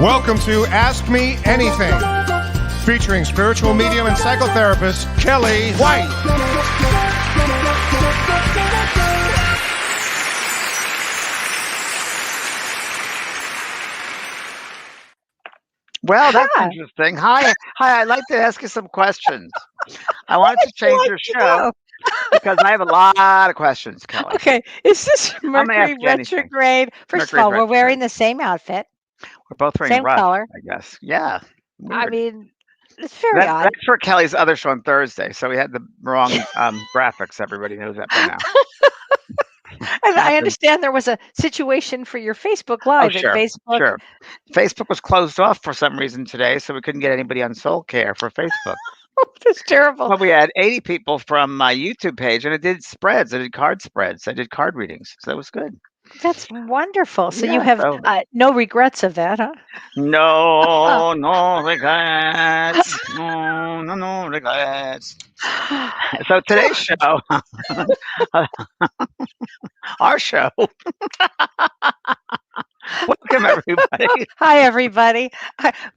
Welcome to Ask Me Anything, featuring spiritual medium and psychotherapist Kellee White. Well, that's interesting. Hi, I'd like to ask you some questions. I wanted to change your show because I have a lot of questions, Kellee. Okay, is this I'm gonna Mercury ask you anything. retrograde? First Mercury of all, we're retrograde. wearing the same outfit, We're both wearing same rough, color. I guess. Yeah. I Weird. mean, it's very odd. That's for Kelly's other show on Thursday, so we had the wrong graphics. Everybody knows that by now. And I understand there was a situation for your Facebook Live sure, at Facebook. Sure. Facebook was closed off for some reason today, so we couldn't get anybody on Soul Care for Facebook. That's terrible. Well, we had 80 people from my YouTube page, and I did spreads. I did card spreads. I did card readings, so that was good. That's wonderful. So Yeah, you have no regrets of that, huh? No, no regrets. No regrets. So today's show, our show. Welcome, everybody. Hi, everybody.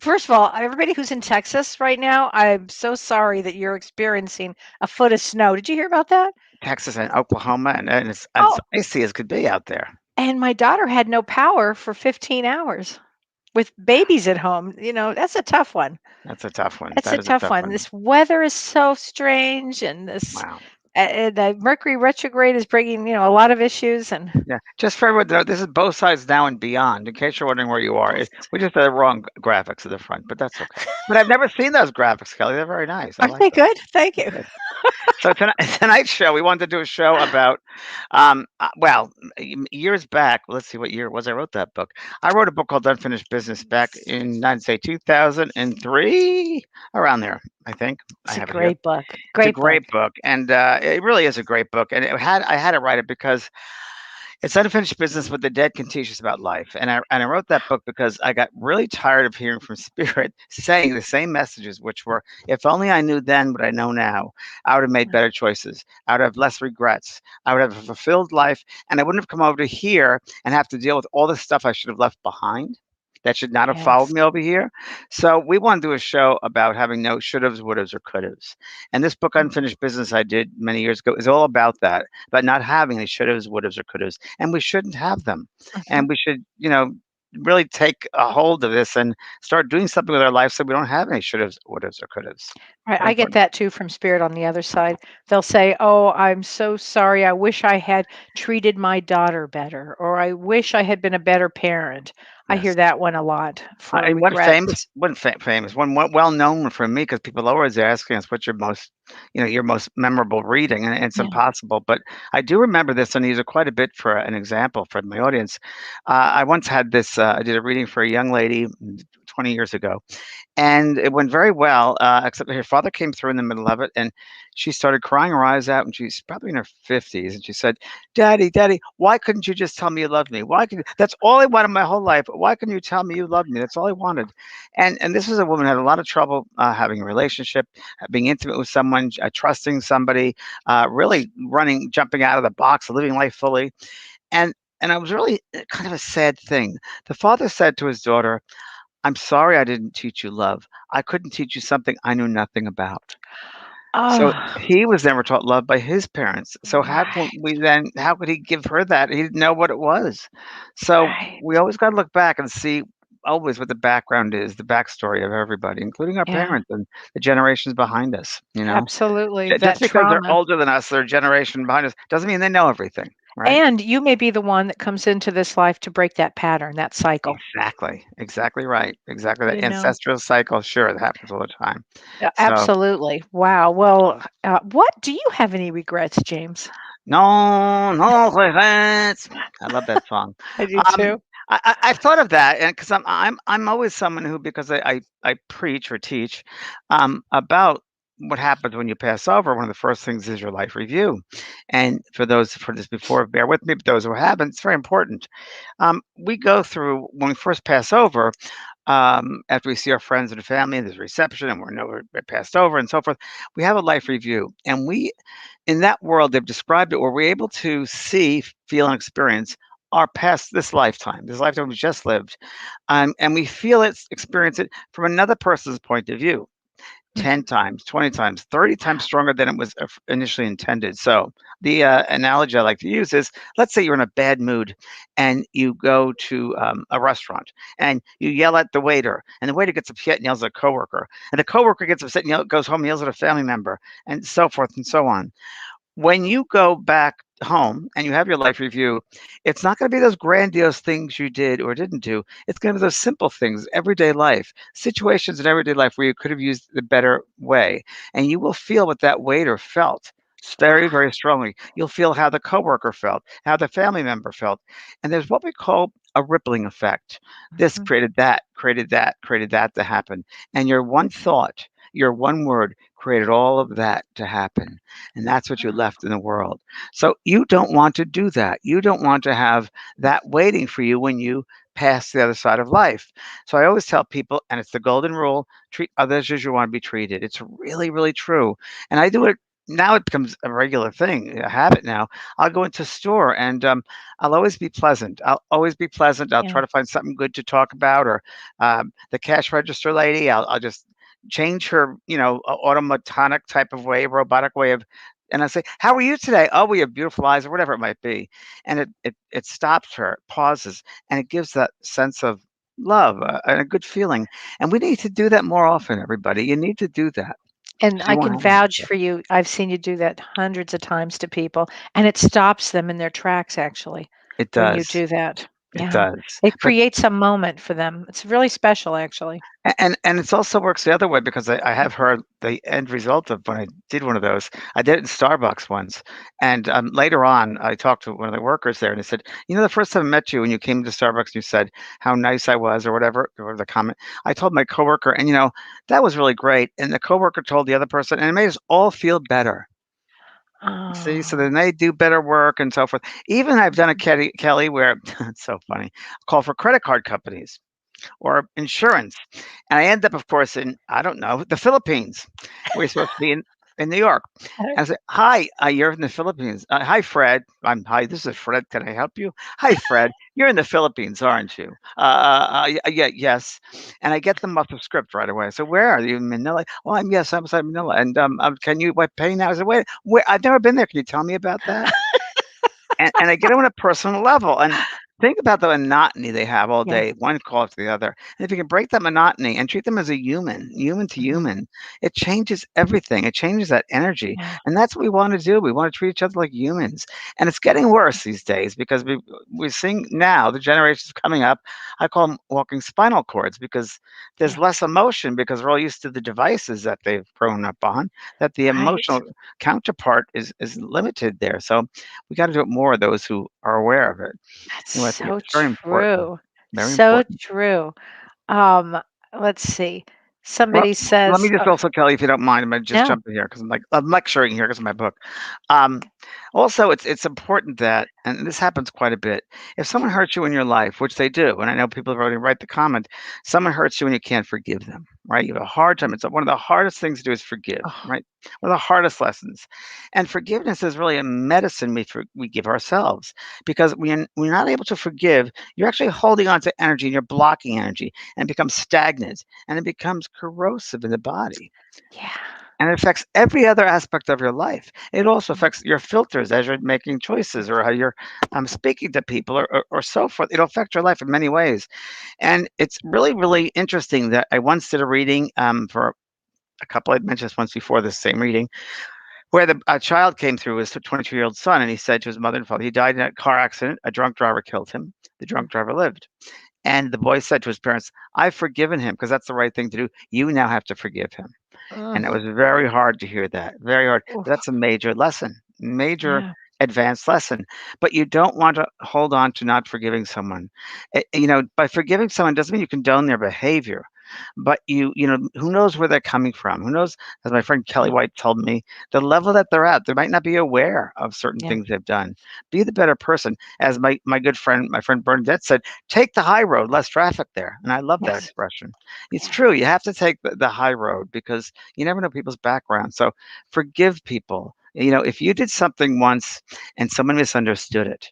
First of all, everybody who's in Texas right now, I'm so sorry that you're experiencing a foot of snow. Did you hear about that? Texas and Oklahoma, and it's as icy as could be out there. And my daughter had no power for 15 hours with babies at home. You know, that's a tough one. That's a tough one. That's a tough one. This weather is so strange, and this the Mercury retrograde is bringing, a lot of issues. And yeah, just for everyone to know, this is both sides now and beyond. In case you're wondering where you are, we just had the wrong graphics at the front, but that's okay. But I've never seen those graphics, Kellee. They're very nice. Aren't they good? Thank you. So tonight's show, we wanted to do a show about, years back. Let's see what year it was I wrote that book. I wrote a book called Unfinished Business back in, I'd say, 2003, around there, I think. It's a great book. Great book, and it really is a great book. And I had to write it because it's unfinished business, but the dead can teach us about life. And I wrote that book because I got really tired of hearing from Spirit saying the same messages, which were, if only I knew then what I know now, I would have made better choices. I would have less regrets. I would have a fulfilled life, and I wouldn't have come over to here and have to deal with all the stuff I should have left behind. That should not have followed me over here. So we want to do a show about having no should-haves, would-haves, or could-haves. And this book, Unfinished Business, I did many years ago, is all about that, about not having any should-haves, would-haves, or could-haves. And we shouldn't have them. And we should, really take a hold of this and start doing something with our life so we don't have any should-haves, would-haves, or could-haves. Right. I get that too from Spirit on the other side. They'll say, "Oh, I'm so sorry. I wish I had treated my daughter better, or I wish I had been a better parent." I hear that one a lot. One well-known one for me, because people are always asking us what's your most memorable reading, and it's impossible. But I do remember this, and I use it quite a bit for an example for my audience. I once had this. I did a reading for a young lady 20 years ago, and it went very well, except her father came through in the middle of it, and she started crying her eyes out, and she's probably in her 50s, and she said, Daddy, why couldn't you just tell me you loved me? That's all I wanted my whole life. Why couldn't you tell me you loved me? That's all I wanted. And this was a woman who had a lot of trouble having a relationship, being intimate with someone, trusting somebody, really jumping out of the box, living life fully. And it was really kind of a sad thing. The father said to his daughter, I'm sorry I didn't teach you love. I couldn't teach you something I knew nothing about. So he was never taught love by his parents. So how could he give her that? He didn't know what it was. So we always got to look back and see always what the background is, the backstory of everybody, including our parents and the generations behind us. Absolutely. Just because they're older than us, they're a generation behind us, doesn't mean they know everything. Right? And you may be the one that comes into this life to break that pattern, that cycle. Exactly right. Exactly. The ancestral cycle. Sure, that happens all the time. Absolutely. Wow. Well, what do you have any regrets, James? No regrets. I love that song. I do too. I thought of that, and because I'm always someone who, because I preach or teach about what happens when you pass over. One of the first things is your life review. And for those who've heard this before, bear with me, but those who haven't, it's very important. We go through, when we first pass over, after we see our friends and family, and there's a reception, and we're passed over and so forth, we have a life review. And in that world, they've described it where we're able to see, feel, and experience our past, this lifetime we just lived, and we feel it, experience it from another person's point of view. 10 Mhm. times, 20 times, 30 times stronger than it was initially intended. So, the analogy I like to use is, let's say you're in a bad mood and you go to a restaurant and you yell at the waiter, and the waiter gets upset and yells at a coworker, and the coworker gets upset and goes home and yells at a family member, and so forth and so on. When you go back home and you have your life review, it's not going to be those grandiose things you did or didn't do. It's going to be those simple things, everyday life, situations in everyday life where you could have used the better way. And you will feel what that waiter felt very, very strongly. You'll feel how the coworker felt, how the family member felt. And there's what we call a rippling effect. This Mhm. created that, created that, created that to happen. And your one thought, your one word created all of that to happen. And that's what you left in the world. So you don't want to do that. You don't want to have that waiting for you when you pass the other side of life. So I always tell people, and it's the golden rule, treat others as you want to be treated. It's really, really true. And I do it now, it becomes a regular thing, a habit now. I'll go into a store and I'll always be pleasant. I'll always be pleasant. I'll try Yeah. to find something good to talk about, or the cash register lady, I'll just change her, automatonic type of way, robotic way of, and I say, "How are you today?" "Oh, we have beautiful eyes," or whatever it might be, and it stops her, pauses, and it gives that sense of love, and a good feeling. And we need to do that more often, everybody. You need to do that, And so you I won't can have any vouch regret. for you. I've seen you do that hundreds of times to people, and it stops them in their tracks, actually, It when you does. do that. It Yeah. does. It But creates a moment for them. It's really special, actually. And it's also works the other way, because I have heard the end result of when I did one of those. I did it in Starbucks once, and later on, I talked to one of the workers there, and he said, the first time I met you, when you came to Starbucks, and you said how nice I was, or whatever, or the comment. I told my coworker, and that was really great. And the coworker told the other person, and it made us all feel better. See, so Oh. then they do better work and so forth. Even I've done a Kelly, where it's so funny. Call for credit card companies or insurance. And I end up, of course, in, I don't know, the Philippines. We're supposed to be in New York. And I said, "Hi, you're in the Philippines. Hi, Fred. Hi, this is Fred. Can I help you? Hi, Fred. You're in the Philippines, aren't you?" Yeah, yes. And I get them off the script right away. So, where are you? In Manila? "Oh, yes, I'm inside Manila. And can you pay now?" I said, "Wait, I've never been there. Can you tell me about that?" And I get them on a personal level, and think about the monotony they have all Yeah. day, one call to the other. And if you can break that monotony and treat them as a human, human to Mhm. human, it changes everything. It changes that energy, Yeah. and that's what we want to do. We want to treat each other like humans, and it's getting worse these days, because we're seeing now the generations coming up. I call them walking spinal cords, because there's Yeah. less emotion, because we're all used to the devices that they've grown up on. That the Right. emotional counterpart is limited there. So we got to do it more, those who are aware of it. That's I think so it's very important, true. very So important. true. Um, let's see. Well, Somebody let me says, just also, Kelly, if you don't mind, I'm gonna just no. jump in here, because I'm lecturing here because of my book. Um, Also, it's important that, and this happens quite a bit, if someone hurts you in your life, which they do, and I know people have already write the comment, someone hurts you and you can't forgive them, right? You have a hard time. It's one of the hardest things to do is forgive, Oh, right? One of the hardest lessons. And forgiveness is really a medicine we give ourselves, because when we're not able to forgive, you're actually holding on to energy, and you're blocking energy, and it becomes stagnant, and it becomes corrosive in the body. yeah. And it affects every other aspect of your life. It also Mhm. affects your filters as you're making choices, or how you're speaking to people, or so forth. It'll affect your life in many ways. And it's really, really interesting that I once did a reading for a couple. I'd mentioned this once before, this same reading, where a child came through, his 22-year-old son, and he said to his mother and father, he died in a car accident. A drunk driver killed him. The drunk driver lived. And the boy said to his parents, "I've forgiven him, because that's the right thing to do. You now have to forgive him." Mm. And it was very hard to hear that, very hard. But Oof. that's a major lesson, major Yeah. advanced lesson. But you don't want to hold on to not forgiving someone. By forgiving someone doesn't mean you condone their behavior, but who knows where they're coming from? Who knows, as my friend Kellee Yeah. White told me, the level that they're at. They might not be aware of certain Yeah. things they've done. Be the better person. As my good friend, my friend Bernadette said, take the high road, less traffic there. And I love that Yes. expression. It's Yeah. true. You have to take the high road, because you never know people's background. So forgive people. If you did something once and someone misunderstood it,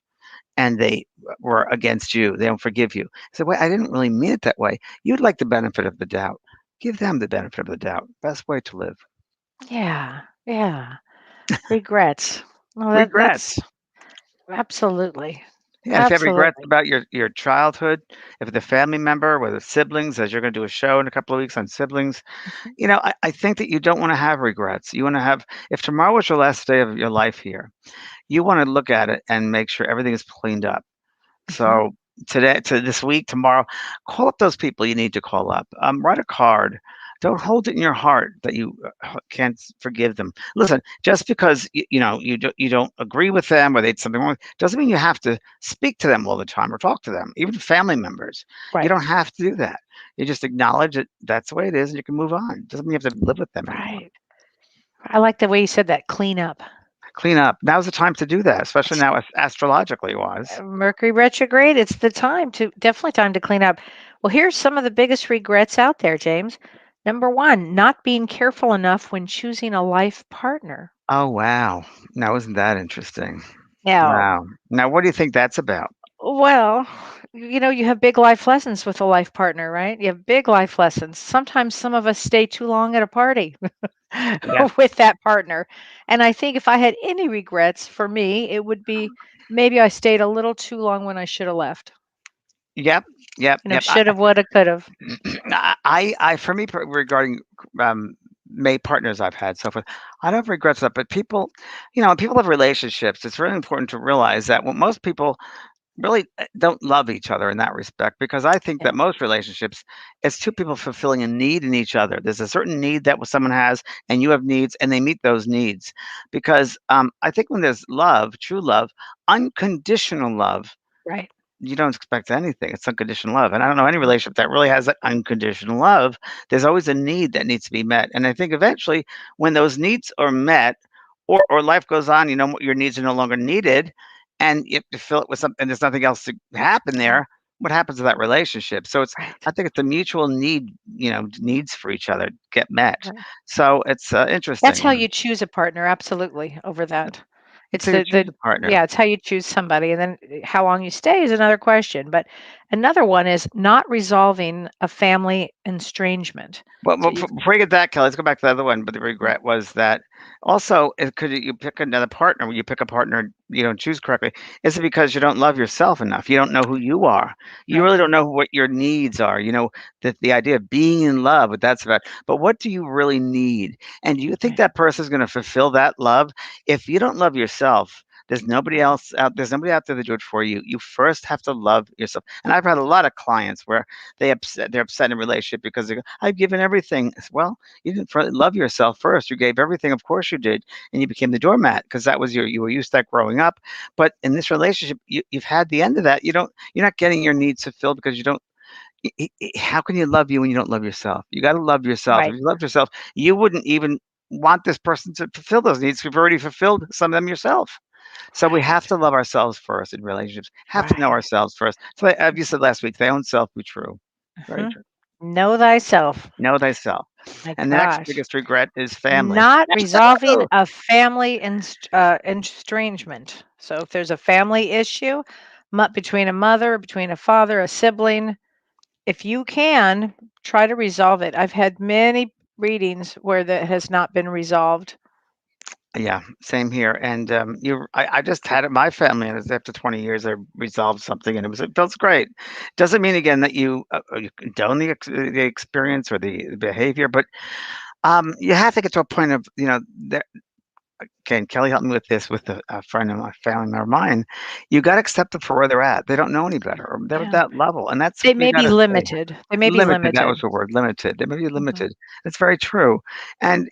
and they were against you. They don't forgive you. I said, wait, I didn't really mean it that way. You'd like the benefit of the doubt. Give them the benefit of the doubt. Best way to live. Yeah. Yeah. Regrets. Well, that's Regrets. absolutely. Yeah, and if you have regrets Absolutely. about your childhood, if it's a family member, whether it's siblings, as you're going to do a show in a couple of weeks on siblings, Mhm. I think that you don't want to have regrets. You want to have, if tomorrow was your last day of your life here, you want to look at it and make sure everything is cleaned up. Mhm. So today, to this week, tomorrow, call up those people you need to call up. Write a card. Don't hold it in your heart that you can't forgive them. Listen, just because you don't agree with them or they did something wrong, doesn't mean you have to speak to them all the time or talk to them. Even family members, you Right. don't have to do that. You just acknowledge that that's the way it is, and you can move on. Doesn't mean you have to live with them anymore. Right. I like the way you said that, clean up. Clean up. Now's the time to do that, especially now astrologically wise. Mercury retrograde, it's the time to definitely time to clean up. Well, here's some of the biggest regrets out there, James. Number one, not being careful enough when choosing a life partner. Oh, wow. Now, isn't that interesting? Now, Wow. Now, what do you think that's about? well, you have big life lessons with a life partner, right? You have big life lessons. Sometimes some of us stay too long at a party Yeah. with that partner. And I think if I had any regrets for me, it would be maybe I stayed a little too long when I should have left. Yep. Yep. Yep. Should have, would have, could have. For me, regarding um, May partners I've had so forth, I don't have regrets of that. But people, when people have relationships, it's really important to realize that when most people really don't love each other in that respect, because I think Yeah, that most relationships, it's two people fulfilling a need in each other. There's a certain need that someone has, and you have needs, and they meet those needs. Because I think when there's love, true love, unconditional love, right. you don't expect anything. It's unconditional love. And I don't know any relationship that really has that unconditional love. There's always a need that needs to be met. And I think eventually when those needs are met, or life goes on, your needs are no longer needed, and you have to fill it with something, and there's nothing else to happen Yeah, there. What happens to that relationship? So right. I think it's a mutual need, needs for each other get met. Right. So it's That's interesting. how you choose a partner, absolutely, over that. It's So you choose the a partner. yeah, it's how you choose somebody, and then how long you stay is another question. But another one is not resolving a family estrangement. Well, So you've before you get that, Kelly, let's go back to the other one. But the mm, regret was that also, could you pick another partner? When you pick a partner, you don't choose correctly. Is it because you don't love yourself enough? You don't know who you are. You right, really don't know what your needs are. That the idea of being in love, what that's about. But what do you really need? And do you think right, that person is going to fulfill that love? If you don't love yourself, there's nobody out there to do it for you. You first have to love yourself. And I've had a lot of clients where they're upset in a relationship because they go, I've given everything. Well, you didn't love yourself first. You gave everything, of course you did, and you became the doormat because that was you were used to that growing up. But in this relationship, you've had the end of that. You're not getting your needs fulfilled because you don't. How can you love you when you don't love yourself? You got to love yourself. If right, you loved yourself, you wouldn't even want this person to fulfill those needs. You've already fulfilled some of them yourself. So we have right, to love ourselves first in relationships. Have to know right. ourselves first. So, as you said last week, thy own self be true. Very Mhm. true. Know thyself. Know thyself. My And the next gosh. biggest regret is family. Not resolving Oh, a family estrangement. So if there's a family issue between a mother, between a father, a sibling, if you can, try to resolve it. I've had many readings where that has not been resolved. yeah, same here. And I just had it. My family, and it's after 20 years, I resolved something, and it feels great. Doesn't mean again that you condone the experience or the behavior, but you have to get to a point of okay, and Kelly helped me with this with a friend of my family member of mine. You got to accept them for where they're at. They don't know any better. Or they're at Yeah. that level, and that's They we may got be to say. limited. They may be Limited, that was limited. the word, limited. They may be Mhm. limited. That's very true. And,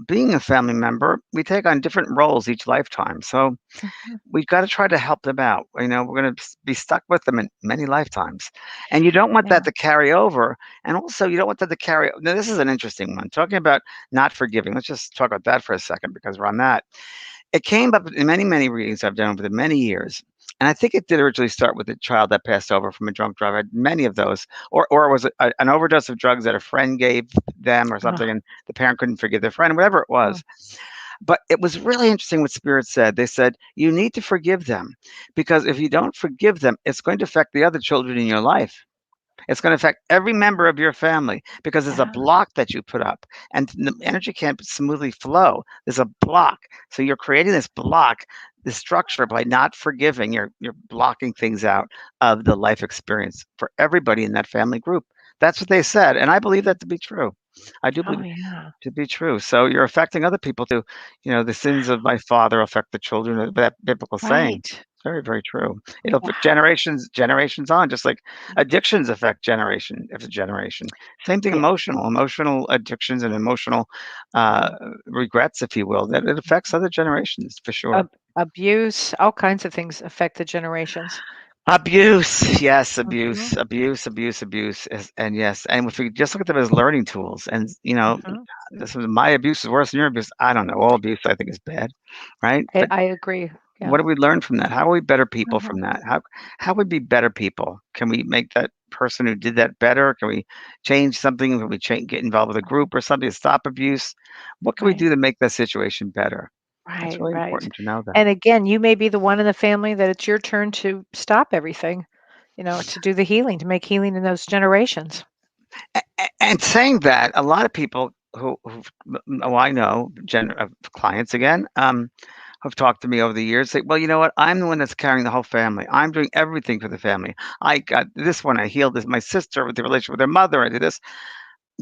being a family member, we take on different roles each lifetime. So Mhm. we've got to try to help them out. We're going to be stuck with them in many lifetimes. And you don't want that Yeah. to carry over. And also, you don't want that to carry. Now, this is an interesting one. Talking about not forgiving. Let's just talk about that for a second because we're on that. It came up in many, many readings I've done over the many years. And I think it did originally start with a child that passed over from a drunk driver. I had many of those, or was it an overdose of drugs that a friend gave them or something, Ugh. and the parent couldn't forgive their friend, whatever it Mm. was. But it was really interesting what Spirit said. They said, you need to forgive them because if you don't forgive them, it's going to affect the other children in your life. It's going to affect every member of your family because there's a Yeah. block that you put up and the energy can't smoothly flow. There's a block. So you're creating this block, this structure by not forgiving. You're blocking things out of the life experience for everybody in that family group. That's what they said. And I believe that to be true. I do Oh, believe yeah. to be true. So you're affecting other people too. The sins of my father affect the children. That biblical saying. Right. Very, very true. It'll affect Wow. generations on, just like addictions affect generation after generation. Same thing, Yeah. emotional addictions and emotional uh, Mm. regrets, if you will, that it affects other generations for sure. Abuse, all kinds of things affect the generations. Abuse, yes, Mhm, abuse, and yes, and if we just look at them as learning tools, and mhm. this was my abuse is worse than your abuse. I don't know. All abuse, I think, is bad, right? But I agree. Yeah. what do we learn from that? How are we better people Mhm. from that? How would we be better people? Can we make that person who did that better? Can we change something? Can we get involved with a group or something to stop abuse? What can we Right. do to make that situation better? It's Right, really right. important to know that. And again, you may be the one in the family that it's your turn to stop everything, to do the healing, to make healing in those generations. And saying that, a lot of people who I know, clients again, who've talked to me over the years say, well, you know what? I'm the one that's carrying the whole family. I'm doing everything for the family. I got this one. I healed this, my sister with the relationship with her mother. I did this.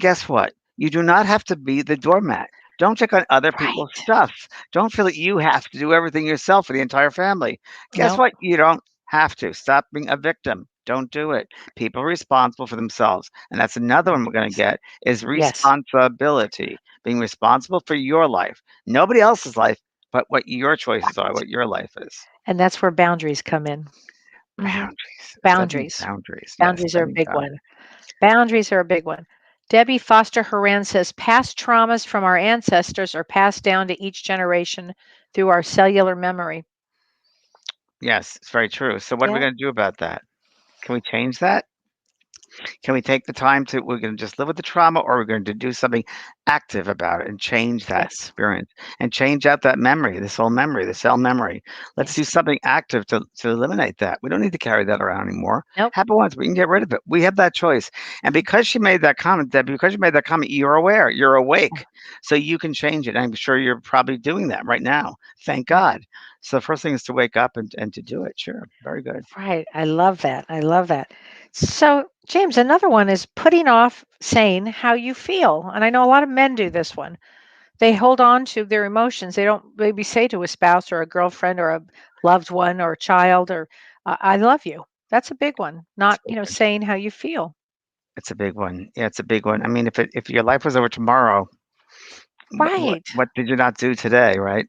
Guess what? You do not have to be the doormat. Don't take on other people's Right. stuff. Don't feel that you have to do everything yourself for the entire family. Guess Nope. what? You don't have to. Stop being a victim. Don't do it. People are responsible for themselves. And that's another one we're going to get is Yes. responsibility. Being responsible for your life. Nobody else's life, but what your choices are, what your life is. And that's where boundaries come in. Mhm. Boundaries. Setting Boundaries. boundaries. Yes, Boundaries are a setting big one. boundaries. Boundaries are a big one. Debbie Foster Horan says past traumas from our ancestors are passed down to each generation through our cellular memory. Yes, it's very true. So what are we Yeah. going to do about that? Can we change that? Can we take the time to we're gonna just live with the trauma or we're going to do something active about it and change that Yes. experience and change out that memory, this whole memory, the cell memory. Let's do Yes. something active to eliminate that. We don't need to carry that around anymore. Nope. Happen once, we can get rid of it. We have that choice. And because she made that comment, Debbie, because you made that comment, you're aware, you're awake. So you can change it. I'm sure you're probably doing that right now. Thank Right. God. So the first thing is to wake up and to do it. Sure. Very good. Right. I love that. I love that. So, James, another one is putting off saying how you feel. And I know a lot of men do this one. They hold on to their emotions. They don't maybe say to a spouse or a girlfriend or a loved one or a child or I love you. That's a big one. It's Not, very good. saying how you feel. It's a big one. Yeah, it's a big one. I mean, if your life was over tomorrow, Right. what did you not do today, right?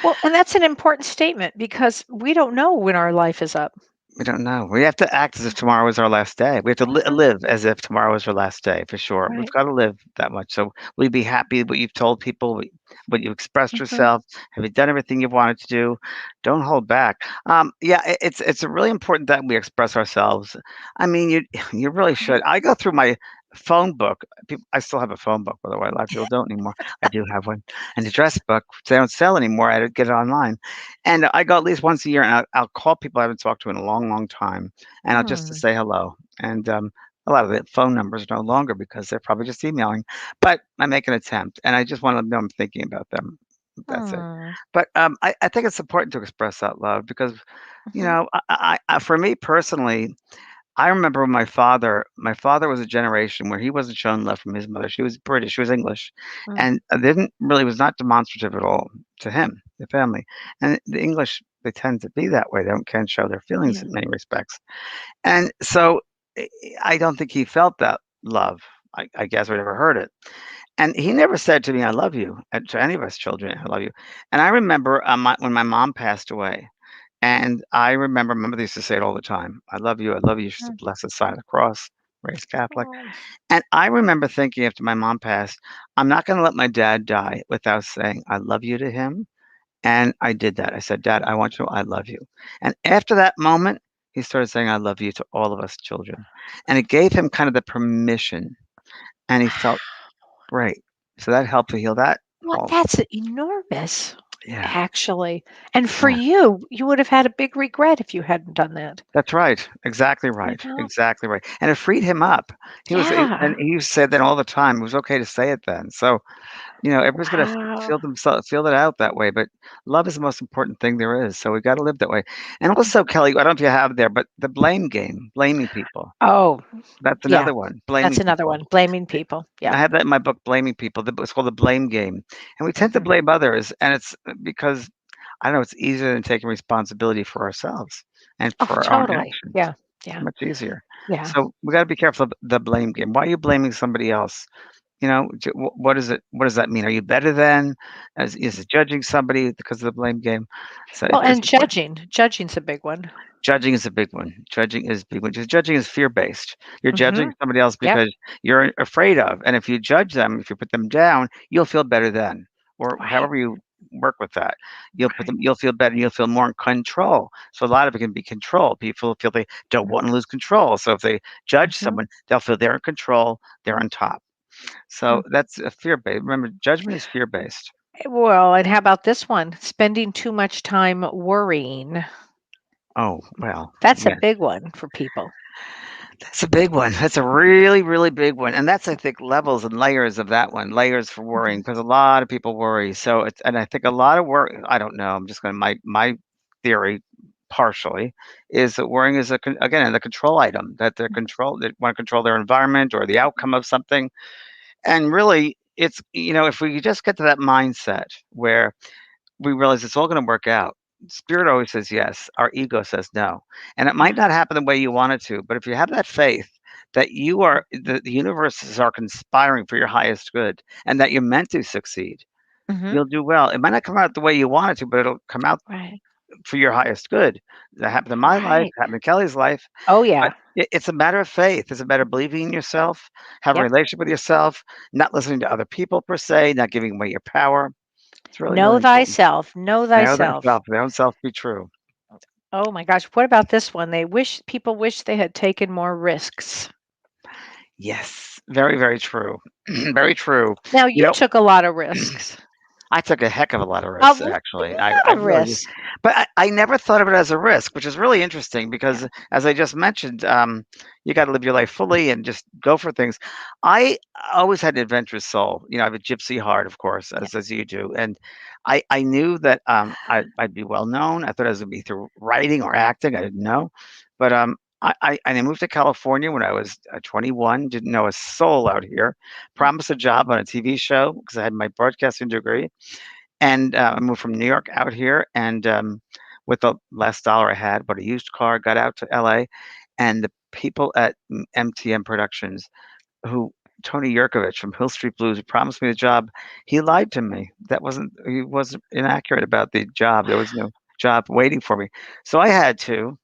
Well, and that's an important statement because we don't know when our life is up. We don't know. We have to act as if tomorrow was our last day. We have to Mhm. live as if tomorrow was our last day, for sure. We've Right. got to live that much. So will you be happy with what you've told people, what you expressed Mhm. yourself? Have you done everything you've wanted to do? Don't hold back. Yeah, it's really important that we express ourselves. I mean, you you really should. I go through my phone book. I still have a phone book, by the way. A lot of people don't anymore. I do have one, and the address book they don't sell anymore. I had to get it online. And I go at least once a year, and I'll call people I haven't talked to in a long, long time, and I'll just to Hmm. say hello. And a lot of the phone numbers are no longer because they're probably just emailing. But I make an attempt, and I just want to know I'm thinking about them. That's it. Hmm. But I think it's important to express that love because, Mhm. for me personally, I remember when my father was a generation where he wasn't shown love from his mother. She was British, she was English, Mm. and didn't really was not demonstrative at all to him, the family. And the English, they tend to be that way. They don't can show their feelings Yeah. in many respects. And so I don't think he felt that love. I guess we never heard it. And he never said to me, I love you, to any of us children, I love you. And I remember when my mom passed away, and I remember my mother used to say it all the time. I love you. I love you. She's a Mm. blessed sign of the cross, raised Catholic. Oh. And I remember thinking after my mom passed, I'm not going to let my dad die without saying I love you to him. And I did that. I said, Dad, I want you to know I love you. And after that moment, he started saying I love you to all of us children. And it gave him kind of the permission. And he felt great. So that helped to heal that Well, difficult. that's enormous, Yeah, actually. And for yeah. you would have had a big regret if you hadn't done that. That's right. Exactly You right. know? Exactly right. And it freed him up. And Yeah. he said that all the time. It was okay to say it then. So, everybody's gonna Wow. feel it out that way. But love is the most important thing there is. So we got to live that way. And also, Kelly, I don't know if you have there, but the blame game, blaming people. Oh, That's yeah. another one. That's Blaming another people. one. Blaming people. I Yeah. have that in my book, Blaming People. It's called the blame game. And we tend to Mhm. blame others, and it's because I don't know, it's easier than taking responsibility for ourselves and Oh, for our own totally. actions. Yeah. It's Yeah. much easier. Yeah. So we got to be careful of the blame game. Why are you blaming somebody else? What is it? What does that mean? Are you better than? Is it judging somebody because of the blame game? So Well, it's and important. judging's a big one. Judging is a big one. Judging is big one. Just judging is fear based. You're judging Mhm. somebody else Yep. because you're afraid of, and if you judge them, if you put them down, you'll feel better then, or Right. however you work with that. Right. You'll feel better. You'll feel more in control. So a lot of it can be control. People feel they don't Mhm. want to lose control. So if they judge Mhm. someone, they'll feel they're in control. They're on top. So Mm. that's a fear based. Remember, judgment is fear based. Well, and how about this one? Spending too much time worrying. Oh well, That's a yeah. big one for people. That's a big one. That's a really, really big one. And that's, I think, levels and layers of that one, layers for worrying, Mhm. because a lot of people worry. So and I think a lot of worry, I don't know, I'm just going to, my theory partially is that worrying is again, a control item that they want to control their environment or the outcome of something. And really, it's, if we just get to that mindset where we realize it's all going to work out. Spirit always says yes. Our ego says no. And it might Yeah. not happen the way you want it to, but if you have that faith that the universes are conspiring for your highest good and that you're meant to succeed, Mhm. you'll do well. It might not come out the way you want it to, but it'll come out Right. for your highest good. That happened in my life, Right. happened in Kelly's life. Oh, But yeah. it's a matter of faith. It's a matter of believing in yourself, having a Yep. relationship with yourself, not listening to other people per se, not giving away your power. It's really, Know really important. thyself. Know Know thyself. thyself, their own self be true. Oh my gosh. What about this one? People wish they had taken more risks. Yes, very, very true. Very true. Now You you know, took a lot of risks. I took a heck of a lot of A risks, lot actually. I of really did. risks. But I never thought of it as a risk, which is really interesting Yeah. because, as I just mentioned, you got to live your life fully and just go for things. I always had an adventurous soul. I have a gypsy heart, of course, Yeah. as you do. And I knew that I'd be well known. I thought I was going to be through writing or acting. I didn't know. But and I moved to California when I was 21, didn't know a soul out here, Mm. promised a job on a TV show because I had my broadcasting degree and I moved from New York out here, and with the last dollar I had, bought a used car, got out to LA, and the people at MTM Productions, who Tony Yurkovich from Hill Street Blues, who promised me the job, he lied to me. He wasn't inaccurate about the job. There was no job waiting for me, so I had to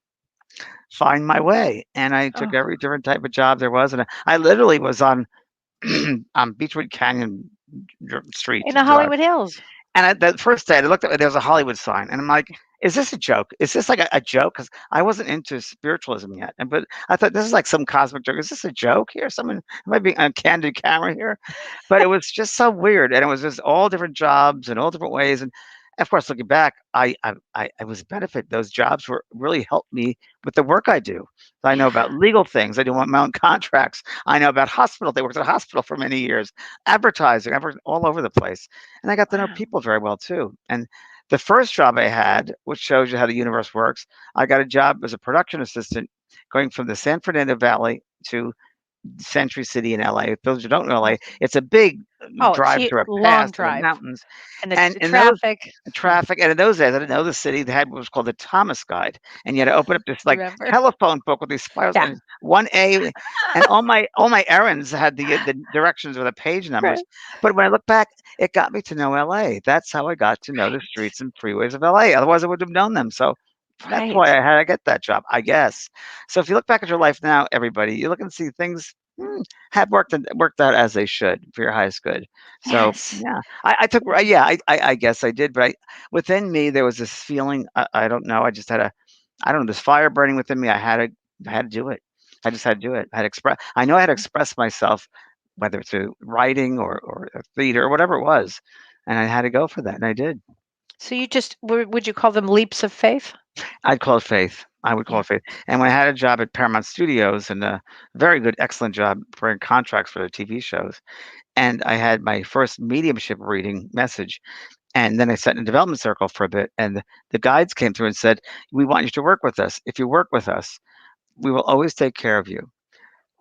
find my way, and I took Oh, every different type of job there was, and I literally was on on Beechwood Canyon Street in to the drive. Hollywood Hills. And the first day I looked at there was a Hollywood sign, and I'm like, "Is this a joke? Is this like a joke?" Because I wasn't into spiritualism yet, but I thought this is like some cosmic joke. Is this a joke here? Someone am I being on candid camera here? But it was just so weird, and it was just all different jobs and all different ways. And of course, looking back, I was a benefit. Those jobs were really helped me with the work I do. I know Yeah. about legal things. I do my own contracts. I know about hospital. They worked at a hospital for many years, advertising. I've worked all over the place. And I got to know Wow. people very well too. And the first job I had, which shows you how the universe works, I got a job as a production assistant going from the San Fernando Valley to Century City in LA. For those who don't know Oh, LA, it's a big it's drive through a pass long through the drive mountains. and And the in those traffic. Mm, traffic, and in those days, I didn't know the city. They had what was called the Thomas Guide, and you had to open up this like remember? telephone book with these spirals Yeah. and 1A, and all my errands had the directions with the page numbers. Right. But when I look back, it got me to know LA. That's how I got to know the Right. streets and freeways of LA. Otherwise, I wouldn't have known them. So that's why Right. I had to get that job, I guess. So if you look back at your life now, everybody, you look and see things have worked out as they should for your highest good. So Yes. yeah, I took yeah, I guess I did, but within me there was this feeling. I don't know. I don't know, this fire burning within me. I had to do it. I just had to do it. I know I had to express myself, whether it's through writing or theater or whatever it was. and I had to go for that, and I did. So you just would you call them leaps of faith? I'd call it faith. I would call Yeah. it faith. And when I had a job at Paramount Studios and a very good, excellent job for contracts for the TV shows, and I had my first mediumship reading message, and then I sat in a development circle for a bit, and the guides came through and said, "We want you to work with us. If you work with us, we will always take care of you."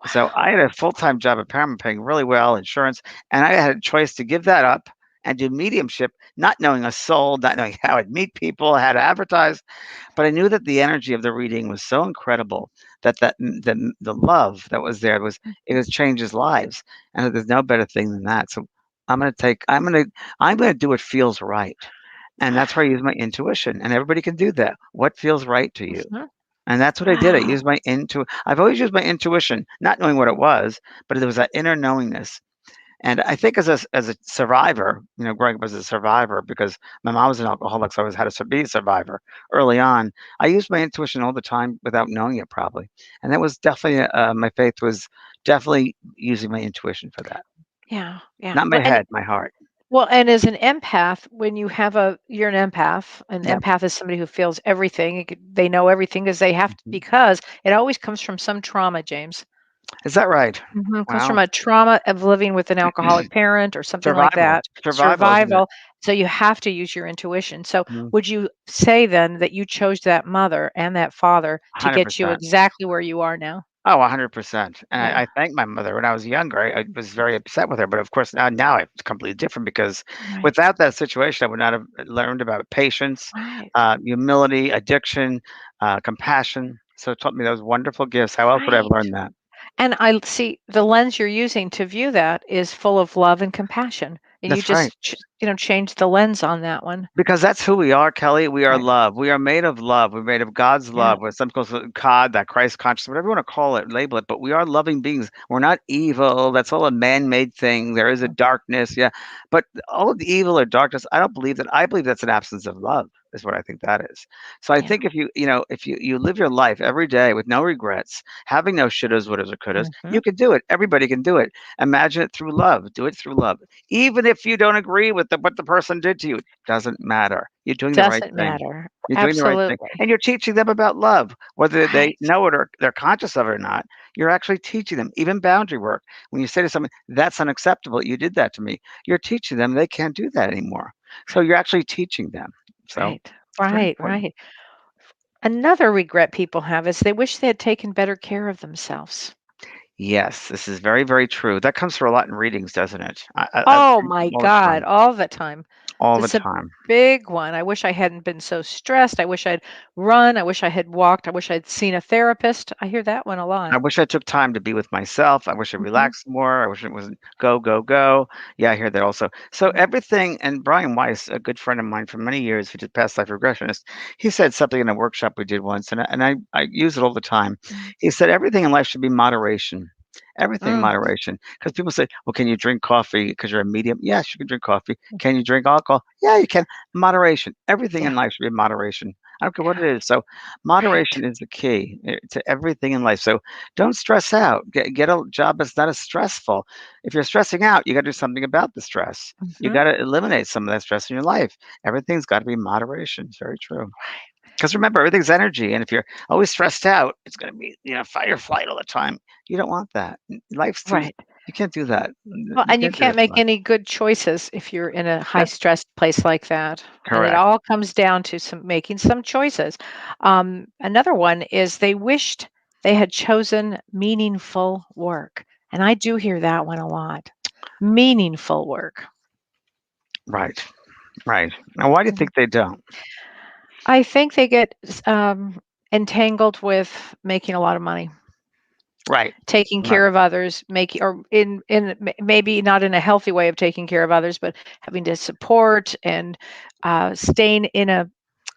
So Wow. I had a full-time job at Paramount paying really well, insurance, and I had a choice to give that up and do mediumship, not knowing a soul, not knowing how I'd meet people, how to advertise, but I knew that the energy of the reading was so incredible that the love that was there was it Mhm. was changes lives, and there's no better thing than that. So I'm gonna do what feels right, and that's where I use my intuition, and everybody can do that. What feels right to you? Mhm. And that's what I did. I Wow. used my I've always used my intuition, not knowing what it was, but there was that inner knowingness. And I think as a survivor, growing up as a survivor, because my mom was an alcoholic, so I always had to be a survivor early on. I used my intuition all the time without knowing it, probably, and that was definitely my faith was definitely using my intuition for that, Yeah, yeah. not my head, my heart. And as an empath, when you're an empath. An Yeah, empath is somebody who feels everything. They know everything because they have to, mhm. because it always comes from some trauma, James. Is that right? Comes from Wow, a trauma of living with an alcoholic parent or something like survival, that. survival, isn't it? Survival. So you have to use your intuition. So Mm, would you say then that you chose that mother and that father to get you 100%. exactly where you are now? Oh, 100%. And Yeah. I thank my mother. When I was younger, I was very upset with her, but of course now it's completely different because Right. without that situation, I would not have learned about patience, Right. humility, addiction, compassion. So it taught me those wonderful gifts. How else would I have Right. learned that? And I see the lens you're using to view that is full of love and compassion. And you That's right. just, changed the lens on that one. Because that's who we are, Kelly. We are Right. love. We are made of love. We're made of God's Yeah. love. What some calls it God, that Christ consciousness, whatever you want to call it, label it. But we are loving beings. We're not evil. That's all a man-made thing. There is a darkness, yeah. But all of the evil or darkness, I don't believe that. I believe that's an absence of love, is what I think that is. So I Yeah. think if you live your life every day with no regrets, having no shouldas, wouldas, or couldas, Mhm. you can do it. Everybody can do it. Imagine it through love. Do it through love. Even if you don't agree with what the person did to you, doesn't matter. You're doing the right Doesn't thing. matter. You're doing the right thing. Absolutely. And you're teaching them about love, whether they Right. know it or they're conscious of it or not. You're actually teaching them, even boundary work. When you say to someone, that's unacceptable, you did that to me, you're teaching them they can't do that anymore. So you're actually teaching them. So Right. it's very Right. important. Right. Another regret people have is they wish they had taken better care of themselves. Yes, this is very, very true. That comes through a lot in readings, doesn't it? I Oh my all the God, time. all the time. All the It's a time. big one. I wish I hadn't been so stressed. I wish I'd run. I wish I had walked. I wish I'd seen a therapist. I hear that one a lot. I wish I took time to be with myself. I wish I Mhm. relaxed more. I wish it wasn't go, go, go. Yeah, I hear that also. So Mm. everything, and Brian Weiss, a good friend of mine for many years, who did past life regressionist, he said something in a workshop we did once, and I use it all the time. Mm. He said everything in life should be moderation. Everything Mm. moderation. Because people say, well, can you drink coffee because you're a medium? Yes, you can drink coffee. Can you drink alcohol? Yeah, you can. Moderation. Everything in Yeah. life should be moderation. I don't care what Yeah. it is. So Right. moderation is the key to everything in life. So don't stress out. Get a job that's not as stressful. If you're stressing out, you got to do something about the stress. You Mhm. got to eliminate some of that stress in your life. Everything's got to be moderation. It's very true. Because remember, everything's energy, and if you're always stressed out, it's going to be fight or flight all the time. You don't want that. Life's too. Right. You can't do that. Well, You and you can't do can't that too make much. any good choices if you're in a high That's stress place like that. And it correct. all comes down to making some choices. Another one is they wished they had chosen meaningful work. And I do hear that one a lot. Meaningful work. Right. Right. Now, why do you Mhm. think they don't? I think they get entangled with making a lot of money. Right. Taking Right. care of others, making or maybe not in a healthy way of taking care of others, but having to support and staying in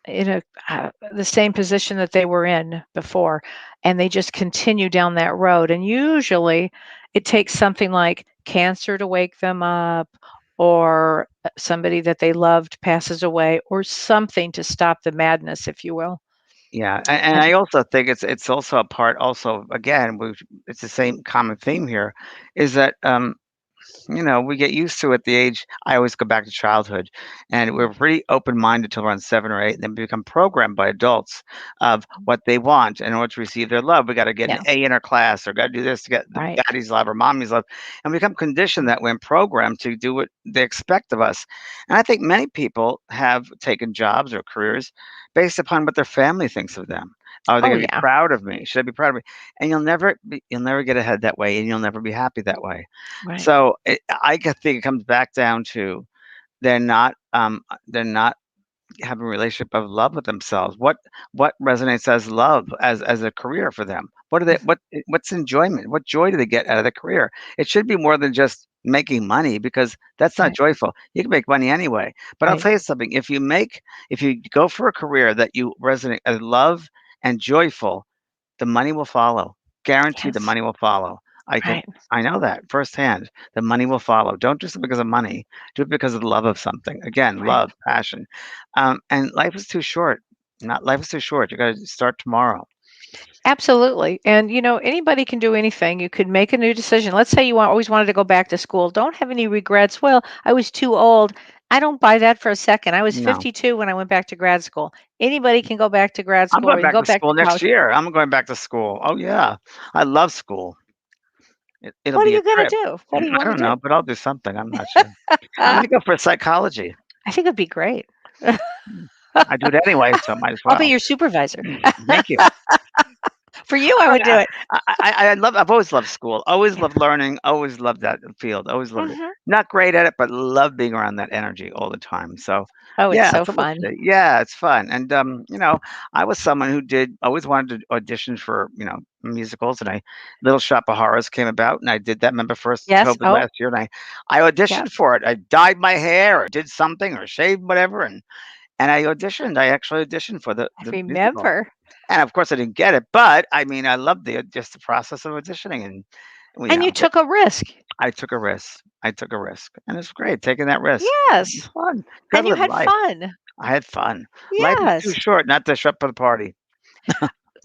the same position that they were in before, and they just continue down that road. And usually, it takes something like cancer to wake them up, or somebody that they loved passes away, or something to stop the madness, if you will. Yeah, and And I also think it's also a part also again, it's the same common theme here, is that we get used to at the age. I always go back to childhood, and we're pretty open-minded till around 7 or 8, and then we become programmed by adults of what they want. And in order to receive their love, we got to get an Yes, A in our class, or got to do this to get the right. daddy's love or mommy's love, and we become conditioned that way and programmed to do what they expect of us. And I think many people have taken jobs or careers based upon what their family thinks of them. Are they Oh, going to be yeah, proud of me? Should I be proud of me? And you'll never get ahead that way, and you'll never be happy that way. right. So think it comes back down to they're not having a relationship of love with themselves. What resonates as love as a career for them? Mhm. What's enjoyment? What joy do they get out of the career? It should be more than just making money, because that's not Right, joyful. You can make money anyway. But I'll right. tell you something, if you go for a career that you resonate as love and joyful, the money will follow. Guaranteed the Yes, money will follow. I can right, I know that firsthand. The money will follow. Don't just do it because of money. Do it because of the love of something. Again, right. love, passion. And life is too short. Not life is too short. You got to start tomorrow. Absolutely. And anybody can do anything. You could make a new decision. Let's say always wanted to go back to school. Don't have any regrets. Well, I was too old. I don't buy that for a second. I was No. 52 when I went back to grad school. Anybody can go back to grad I'm school or going you can back go to back school to next college. year. I'm going back to school. Oh yeah. I love school. It'll What are be a you going to trip. do? What do you I want to don't do? know, but I'll do something. I'm not sure. I'm I going to go for psychology. think it'd be great. I do it anyway, so might as I'll be well. your supervisor. Thank you. For you, I would do it. I've always loved school, always loved learning, always loved that field, always loved it. Hmm. Not great at it, but love being around that energy all the time. So, Oh, it's yeah, so so we'll fun. see. Yeah, it's fun. And I was someone who did always wanted to audition for, musicals, and Little Shop of Horrors came about, and I did that. Remember first Yes. COVID Oh, last year, and I yeah. auditioned for it. I dyed my hair or did something or shaved whatever, and I auditioned. I actually auditioned for I the musical. remember. And of course, I didn't get it, but I mean, I loved just the process of auditioning, and we, And you took a risk. I took a risk. I took a risk, and it's great taking that risk. It's Yes. fun. And Gotta you live had life. fun. I had fun. Life is too Yes. short not to show up for the party.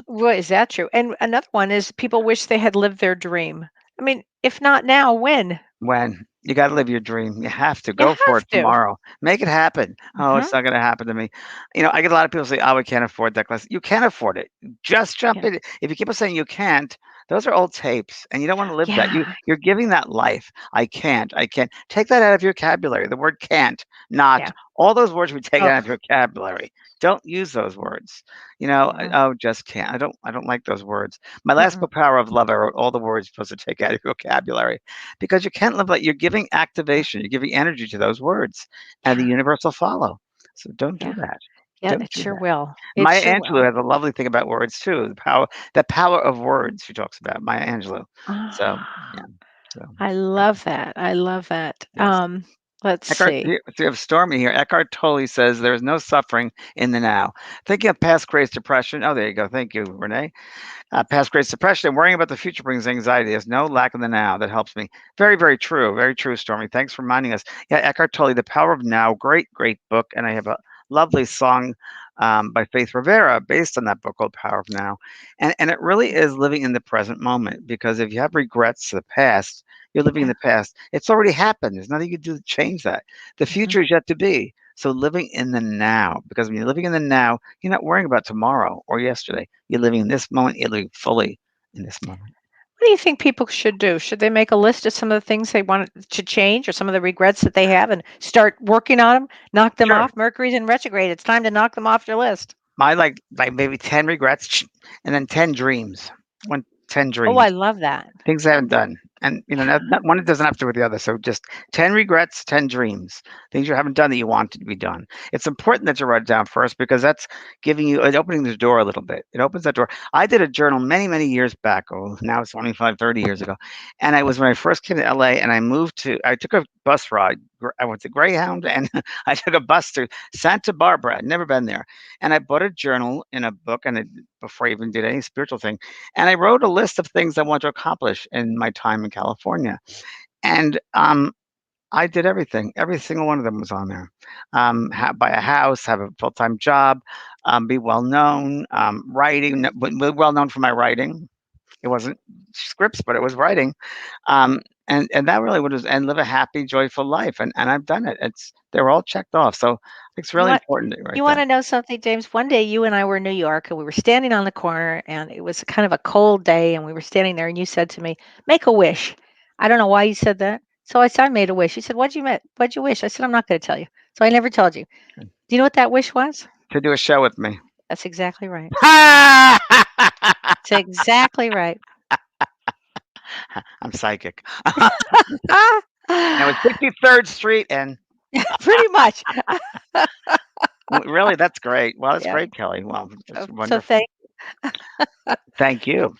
Well, is that true? And another one is people wish they had lived their dream. I mean, if not now, when? When you got to live your dream, you have to You go for have it to. tomorrow. Make it happen. Oh, Hmm. it's not going to happen to me. I get a lot of people say, "Oh, I can't afford that class." You can afford it. Just jump Yeah. in. If you keep on saying you can't, those are old tapes, and you don't want to live that. Yeah. You're giving that life. I can't. I can't. Take that out of your vocabulary. The word can't, not Yeah. all those words we take Oh, out of your vocabulary. Don't use those words. yeah. Oh, just can't. I don't like those words. My last Mm-mm. book, Power of Love, I wrote all the words you're supposed to take out of your vocabulary, because you can't live like you're giving activation, you're giving energy to those words, and the Yeah. universe will follow. So don't do Yeah. that. Yeah. Don't It do sure that. will. It Maya sure Angelou will. has a lovely thing about words too. The power of words. She talks about Maya Angelou. So Ah, yeah. So I love that. I love that. yes. Let's Eckhart, see. we have Stormy here. Eckhart Tolle says there is no suffering in the now. Thinking of past crazed depression. Oh, there you go. Thank you, Renee. Past great depression and worrying about the future brings anxiety. There's no lack in the now. That helps me. Very, very true. Very true, Stormy. Thanks for reminding us. Yeah, Eckhart Tolle, The Power of Now. Great, great book. And I have a lovely song by Faith Rivera based on that book called Power of Now. And it really is living in the present moment, because if you have regrets to the past, you're living in Yeah. the past. It's already happened. There's nothing you can do to change that. The Hmm. future is yet to be. So living in the now, because when you're living in the now, you're not worrying about tomorrow or yesterday. You're living in this moment. You're living fully in this moment. What do you think people should do? Should they make a list of some of the things they want to change or some of the regrets that they have and start working on them? Knock them Sure. off. Mercury's in retrograde. It's time to knock them off your list. I like maybe 10 regrets and then 10 dreams. 10 Oh, I dreams. love that. Things I haven't done. And Yeah. not one doesn't have to do with the other. So just 10 regrets, 10 dreams, things you haven't done that you want to be done. It's important that you write it down first, because that's opening the door a little bit. It opens that door. I did a journal many, many years back. Oh, now it's 25, 30 years ago. And I was when I first came to LA, and I took a bus ride. I went to Greyhound, and I took a bus to Santa Barbara. I'd never been there. And I bought a journal in a book, before I even did any spiritual thing. And I wrote a list of things I want to accomplish in my time in California. And I did everything. Every single one of them was on there. Buy a house, have a full-time job, be well known, writing, well known for my writing. It wasn't scripts, but it was writing. and that really would and live a happy, joyful life. And I've done it. They're all checked off. So it's You really want important to write you that. wanna know something, James? One day you and I were in New York and we were standing on the corner and it was kind of a cold day and we were standing there and you said to me, "Make a wish." I don't know why you said that. So I said, "I made a wish." You said, What'd you wish?" I said, "I'm not gonna tell you." So I never told you. Do you know what that wish was? To do a show with me. That's exactly right. I'm That's exactly right. psychic. And it was Ah, 53rd Street, and pretty much. really, that's great. Well, that's Yeah. great, Kelly. Well, So that's so wonderful. thank Thank you.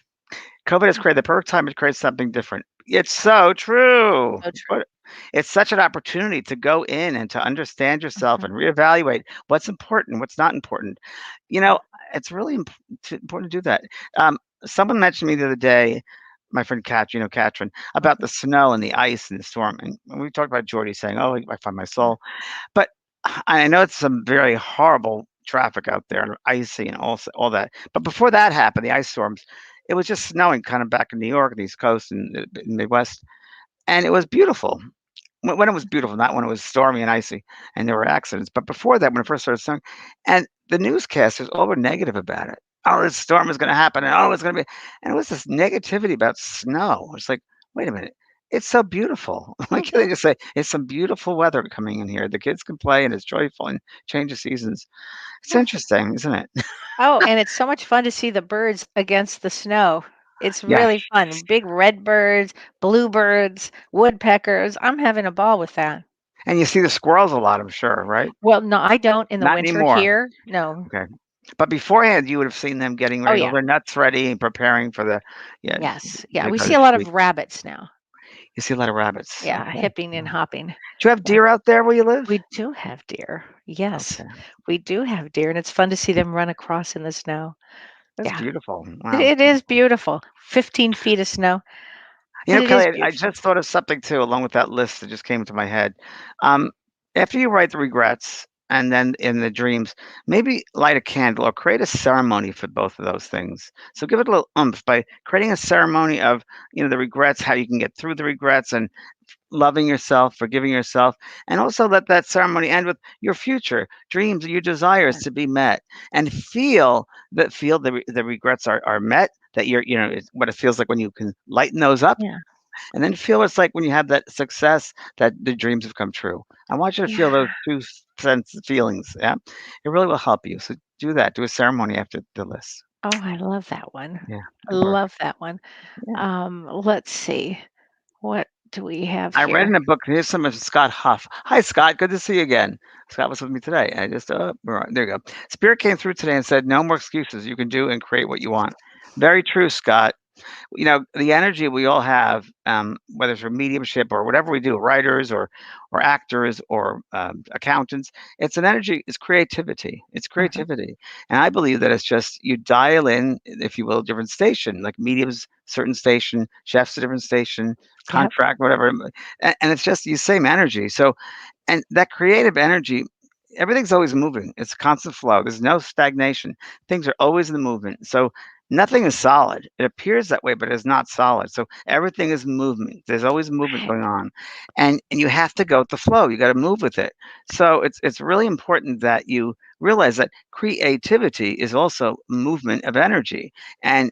COVID has created the perfect time to create something different. It's so true. so true. What it's such an opportunity to go in and to understand yourself Mhm. and reevaluate what's important, what's not important. You Yeah. know, it's really important to do that. Um, Someone mentioned me the other day, my friend Katrin, about Mhm. the snow and the ice and the storm. And we talked about Jordy saying, "Oh, I find my Yeah. soul." But I know it's some very horrible traffic out there and icy and all that. But before that happened, the ice storms, it was just snowing kind of back in New York, the East Coast and the Midwest, and it was beautiful. When it was beautiful, not when it was stormy and icy and there were accidents. But before that, when it first started snowing, and the newscasters all were negative about it. Oh, this storm is going to happen, and oh, it's going to be, and it was this negativity about snow. It's like, wait a minute, it's so beautiful. Why can't Mhm. they just say it's some beautiful weather coming in here? The kids can play, and it's joyful and change the seasons. It's Yeah. interesting, isn't it? Oh, and it's so much fun to see the birds against the snow. It's Yes, really fun. Big red birds, bluebirds, woodpeckers. I'm having a ball with that. and you see the squirrels a lot, I'm sure, right? Well, no, I don't in the Not winter anymore. here. No. Okay. But beforehand, you would have seen them getting Oh ready, all yeah. their nuts ready and preparing for the, yeah, Yes. Yeah. they We go see to a lot sleep. of rabbits now. You see a lot of rabbits. Yeah, Okay. hipping and Yeah. hopping. Do you have Yeah. deer out there where you live? We do have deer. Yes. Okay. We do have deer, and it's fun to see them run across in the snow. That's Yeah. beautiful. It, Wow. it is beautiful. 15 feet of snow, You but know, it is Kelly, I beautiful. just thought of something too, along with that list that just came into my head. Um, After you write the regrets and then in the dreams, maybe light a candle or create a ceremony for both of those things. So give it a little oomph by creating a ceremony of, the regrets, how you can get through the regrets and loving yourself, forgiving yourself, and also let that ceremony end with your future dreams, your desires Yeah. to be met, and feel the regrets are met. That it's what it feels like when you can lighten those up, Yeah. and then feel it's like when you have that success that the dreams have come true. I want you to feel Yeah. those two sense feelings. Yeah, it really will help you. So do that. Do a ceremony after the list. Oh, I love that one. Yeah, I good work. love that one. Yeah. Let's see. What do we have I read here? in a book, here's some of Scott Huff. Hi, Scott. Good to see you again. Scott was with me today. There you go. Spirit came through today and said, no more excuses. You can do and create what you want. Very true, Scott. The energy we all have, whether it's for mediumship or whatever we do, writers or actors or accountants, it's an energy. It's creativity. It's Mhm. creativity, and I believe that it's just you dial in, if you will, a different station, like mediums, certain station, chefs, a different station, Yep. contract, whatever, and it's just the same energy. So, and that creative energy, everything's always moving. It's a constant flow. There's no stagnation. Things are always in the movement. So nothing is solid. It appears that way, but it's not solid. So everything is movement. There's always movement Right. going on. And you have to go with the flow. You got to move with it. So it's really important that you realize that creativity is also movement of energy. And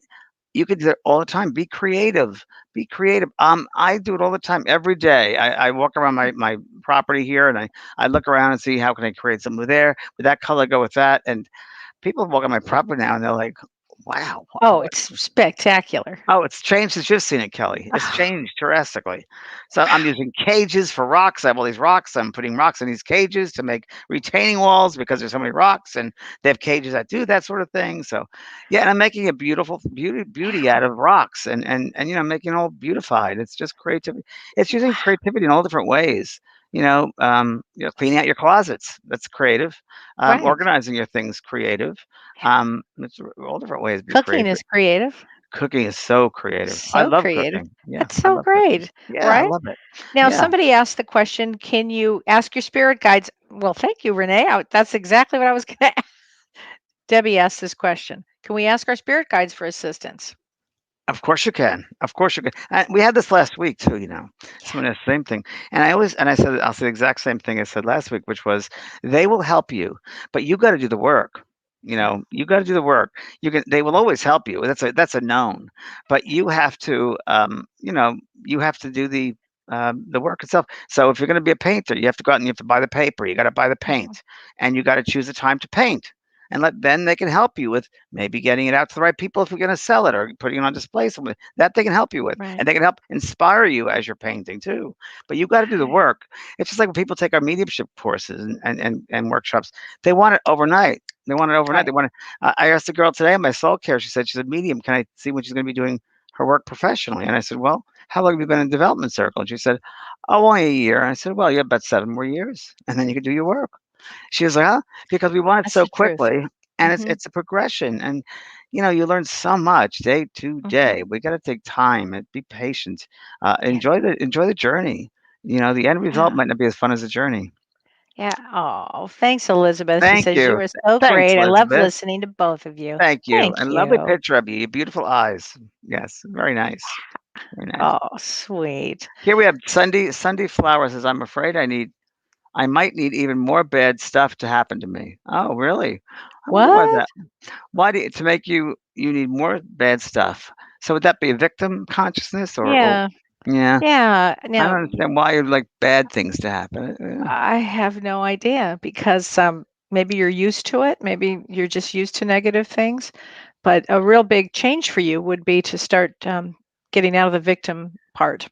you could do it all the time. Be creative. Be creative. I do it all the time, every day. I walk around my property here, and I look around and see how can I create something there. With that color, go with that. And people walk on my property now, and they're like, "Wow, Oh, what?" it's spectacular. Oh, it's changed since you've seen it, Kelly. It's changed drastically. So I'm using cages for rocks. I have all these rocks. I'm putting rocks in these cages to make retaining walls because there's so many rocks, and they have cages that do that sort of thing. So, yeah, and I'm making a beautiful beauty out of rocks, and making it all beautified. It's just creativity. It's using Wow. creativity in all different ways. Cleaning out your closets. That's creative. Right. Organizing your things, creative. It's all different ways to be Cooking creative. is creative. Cooking is so creative. I So love creative. cooking. Yeah, That's I so love cooking. great, Yeah, I right? love it. Now, Yeah. somebody asked the question, can you ask your spirit guides? Well, thank you, Renee. That's exactly what I was going to ask. Debbie asked this question. Can we ask our spirit guides for assistance? Of course you can. Of course you can. And we had this last week too, Yeah. Someone the same thing. And I said, I'll say the exact same thing I said last week, which was they will help you, but you got to do the work. Yeah. You got to do the work. They will always help you. That's a known, but you have to do the work itself. So if you're going to be a painter, you have to go out and you have to buy the paper. You got to buy the Mhm. paint, and you got to choose a time to paint. And then they can help you with maybe getting it out to the right people if you're going to sell it or putting it on display somewhere. That they can help you with, Right. and they can help inspire you as you're painting too. But you got to do the Right. work. It's just like when people take our mediumship courses and workshops. They want it overnight. They want it overnight. They Right. want it. I asked a girl today in my soul care. She said she's a medium. Can I see when she's going to be doing her work professionally? And I said, well, how long have you been in development circle? And she said, oh, only a year. And I said, well, you have about 7 more years, and then you can do your work. She was like, "Huh?" Because we want it That's so the truth. quickly, and it's Mhm. it's a progression, and you learn so much day to Mhm. day. We got to take time and be patient. Yeah. Enjoy the journey. The end result Yeah. might not be as fun as the journey. Yeah. Oh, thanks, Elizabeth. She Thank says you you. are so Thanks, great. I love Elizabeth. listening to both of you. Thank you, Thank and lovely you. picture of you. Your beautiful eyes. Yes, very nice. Very nice. Oh, sweet. Here we have Sunday Flowers says, I'm afraid I might need even more bad stuff to happen to me. Oh, really? I wonder why What? that. Why do you, to make you need more bad stuff? So would that be a victim consciousness or Yeah. yeah, Yeah. I don't Now, understand why you'd like bad things to happen. I have no idea because maybe you're used to it. Maybe you're just used to negative things. But a real big change for you would be to start getting out of the victim part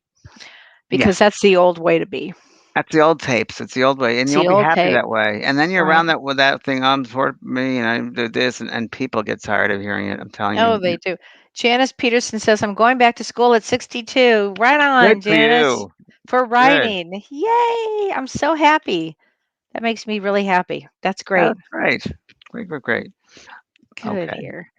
because Yes, that's the old way to be. that's the old tapes. It's the old way, and It's you the won't be old happy tape, that way. And then you're right? around that with that thing for me, and I do this, and people get tired of hearing it. I'm telling Oh, you. they do. Janice Peterson says, I'm going back to school at 62. Right on, Good for Janice, you. for Good. writing. Yay! I'm so happy. That makes me really happy. That's great. That's great. Great, great, great. Good Okay. here.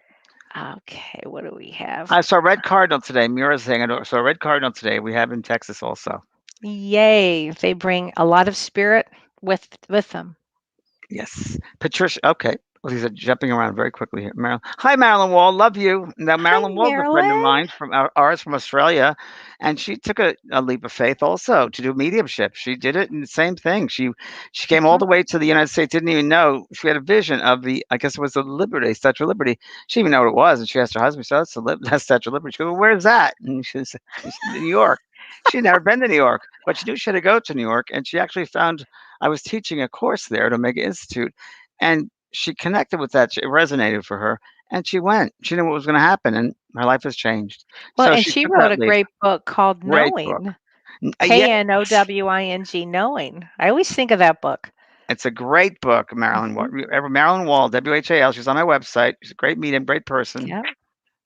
Okay, what do we have? I saw a red cardinal today. Mira's saying I saw a red cardinal today. We have in Texas also. Yay! They bring a lot of spirit with them. Yes. Patricia, okay. Well, these are jumping around very quickly here. Marilyn. Hi, Marilyn Wall. Love you. Now, Hi, Marilyn Wall's a friend of Marilyn. mine from ours from Australia, and she took a leap of faith also to do mediumship. She did it in the same thing. She came all Mhm. the way to the United States, didn't even know. She had a vision of I guess it was the Liberty, Statue of Liberty. She didn't even know what it was, and she asked her husband, so that's Statue of Liberty. She goes, well, where's that? And she said, New York. She'd never been to New York, but she knew she had to go to New York, and she actually found I was teaching a course there at Omega Institute, and she connected with that. It resonated for her, and she went. She knew what was going to happen, and her life has changed. Well, So and she she took wrote that a leap. great book called Great book. Knowing. Yes, Knowing. Knowing. I always think of that book. it's a great book, Marilyn. Mhm. Marilyn Wall, WHAL. She's on my website. She's a great medium, great person, Yeah.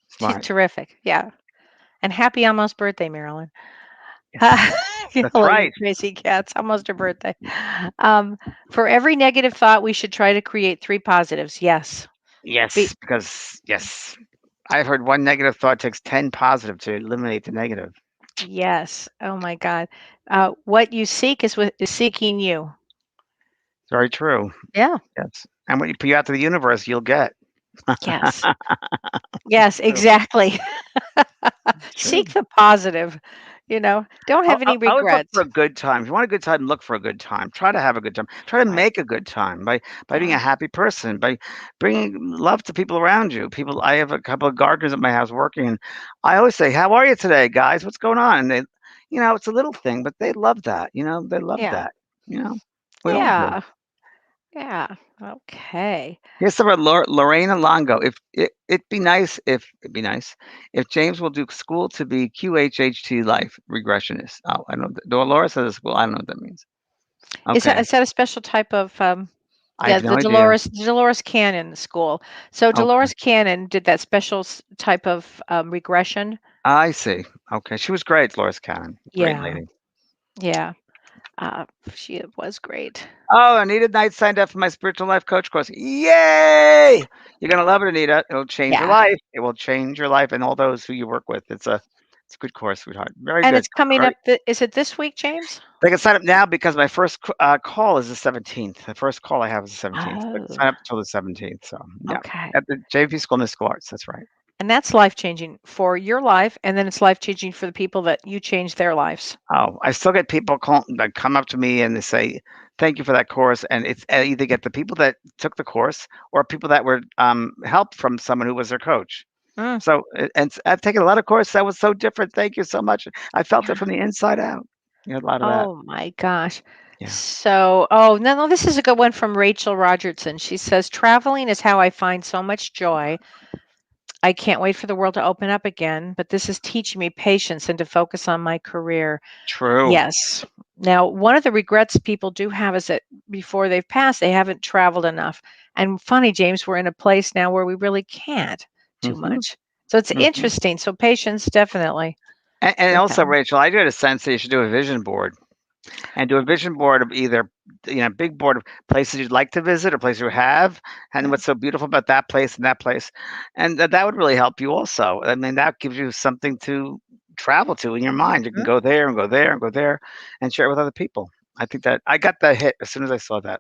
She's smart. terrific. Yeah. And happy almost birthday, Marilyn. Yes, that's Hello, you right. crazy cats. Almost her birthday. Um, for every negative thought, we should try to create 3 positives. Yes. Be Yes, because yes, I've heard one negative thought takes 10 positive to eliminate the negative. yes. Oh my God. What you seek is seeking you. Very true. Yeah. Yes, and what you put out to the universe, you'll get. Yes. Yes, True. exactly. True. Seek the positive, don't I have any I always look regrets. for a good time. If you want a good time, look for a good time. Try to have a good time. Try to Right. make a good time by being Yeah. a happy person, by bringing love to people around you. People, I have a couple of gardeners at my house working, and I always say, "How are you today, guys? What's going on?" And it's a little thing, but they love that. They love Yeah. that. You know, we all do. Yeah. Yeah. Okay. Here's some of Lorena Longo. If it'd be nice if James will do school to be QHHT life regressionist. Oh, I don't. Dolores says school. I don't know what that means. Is that Okay. is that a special type of I yeah, have the no idea. Dolores Cannon school. So Okay. Dolores Cannon did that special type of regression. I see. Okay. She was great, Dolores Cannon. Great Yeah. lady. Yeah. She was great. Oh, Anita Knight signed up for my spiritual life coach course. Yay! You're gonna love it, Anita. It'll change your Yeah. life. It will change your life and all those who you work with. It's a good course, sweetheart. Very And good. it's coming Very up is it this week, James? They can sign up now because my first call is the 17th. The first call I have is the 17th. But Oh, sign up until the 17th. So yeah, okay. at the JP School of Mystical Arts. That's right. And that's life changing for your life, and then it's life changing for the people that you change their lives. Oh, I still get people that come up to me and they say, "Thank you for that course." And it's I either get the people that took the course or people that were helped from someone who was their coach. Mm, So, I've taken a lot of courses that was so different. Thank you so much. I felt it yeah. from the inside out. You know, a lot of that. Oh my gosh. Yeah. So, oh, no, no, this is a good one from Rachel Rogertson. She says, traveling is how I find so much joy. I can't wait for the world to open up again, but this is teaching me patience and to focus on my career. True. Yes. Now, one of the regrets people do have is that before they've passed, they haven't traveled enough. And funny, James, we're in a place now where we really can't too Hmm. much. So it's Hmm. interesting. So patience, definitely. And With also, that. Rachel, I get a sense that you should do a vision board and do a vision board of either, big board of places you'd like to visit or places you have, and Yeah. what's so beautiful about that place and that place, and that would really help you also. I mean, that gives you something to travel to in your mind. You can Mhm. go there and go there and go there, and share it with other people. I think that I got that hit as soon as I saw that.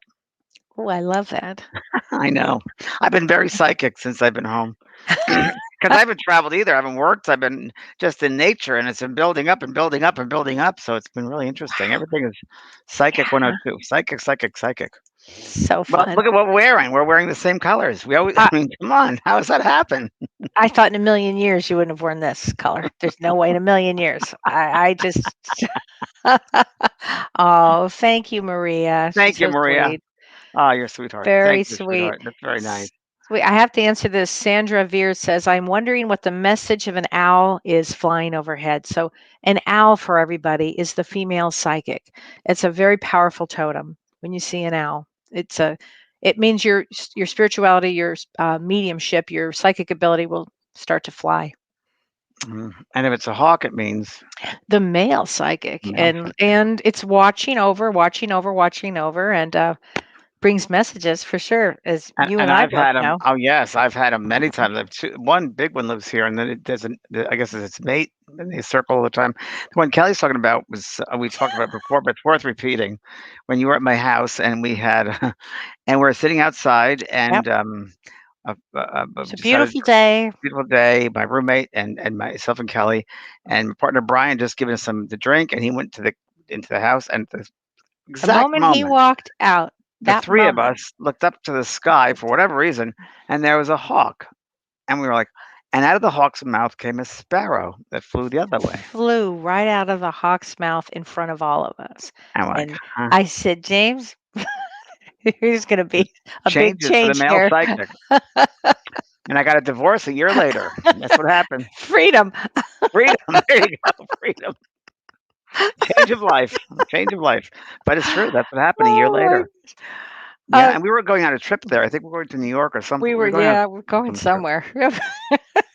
Oh, I love that. I know. I've been very psychic since I've been home. Because I haven't traveled either. I haven't worked. I've been just in nature, and it's been building up and building up and building up. So it's been really interesting. Everything is psychic Yeah. 102. Psychic, psychic, psychic. So Well, fun. look at what we're wearing. We're wearing the same colors. We always, I, I mean, come on. How does that happen? I thought in a million years you wouldn't have worn this color. There's no way in a million years. I just. Oh, thank you, Maria. She's Thank you, so Maria. sweet. Oh, you're a sweetheart. Very Thank you, sweet. sweetheart. That's very nice. Sweet. I have to answer this. Sandra Veer says, I'm wondering what the message of an owl is flying overhead. So, an owl for everybody is the female psychic. It's a very powerful totem when you see an owl. It means your spirituality, your mediumship, your psychic ability will start to fly. And if it's a hawk, it means The male psychic, male. and it's watching over, and brings messages for sure, as you And and I I've both had them. know. Oh, yes, I've had them many times. I've two, one big one lives here, and then there's an, I guess it's its mate, and they circle all the time. The one Kelly's talking about was we talked about before, but it's worth repeating. When you were at my house, and we had, and we're sitting outside, Yep. and It's a just had a beautiful day. beautiful day. My roommate and myself and Kelly, and my partner Brian just giving us some to drink, and he went to the into the house, and at the The exact moment he moment walked out, the that 3 of moment us looked up to the sky for whatever reason, and there was a hawk, and we were like and out of the hawk's mouth came a sparrow that flew the other way. flew right out of the hawk's mouth in front of all of us. And we're like, And "Huh." I said, James, there's going to The be a big changes for the change male here. psychic. And I got a divorce a year later. That's what happened. Freedom. Freedom. There you go. Freedom. Change of life. Change of life. But it's true. That's what happened a year Oh my. later. Yeah, Uh, and we were going on a trip there. I think we're going to New York or some we were going on yeah, we're going some trip. somewhere.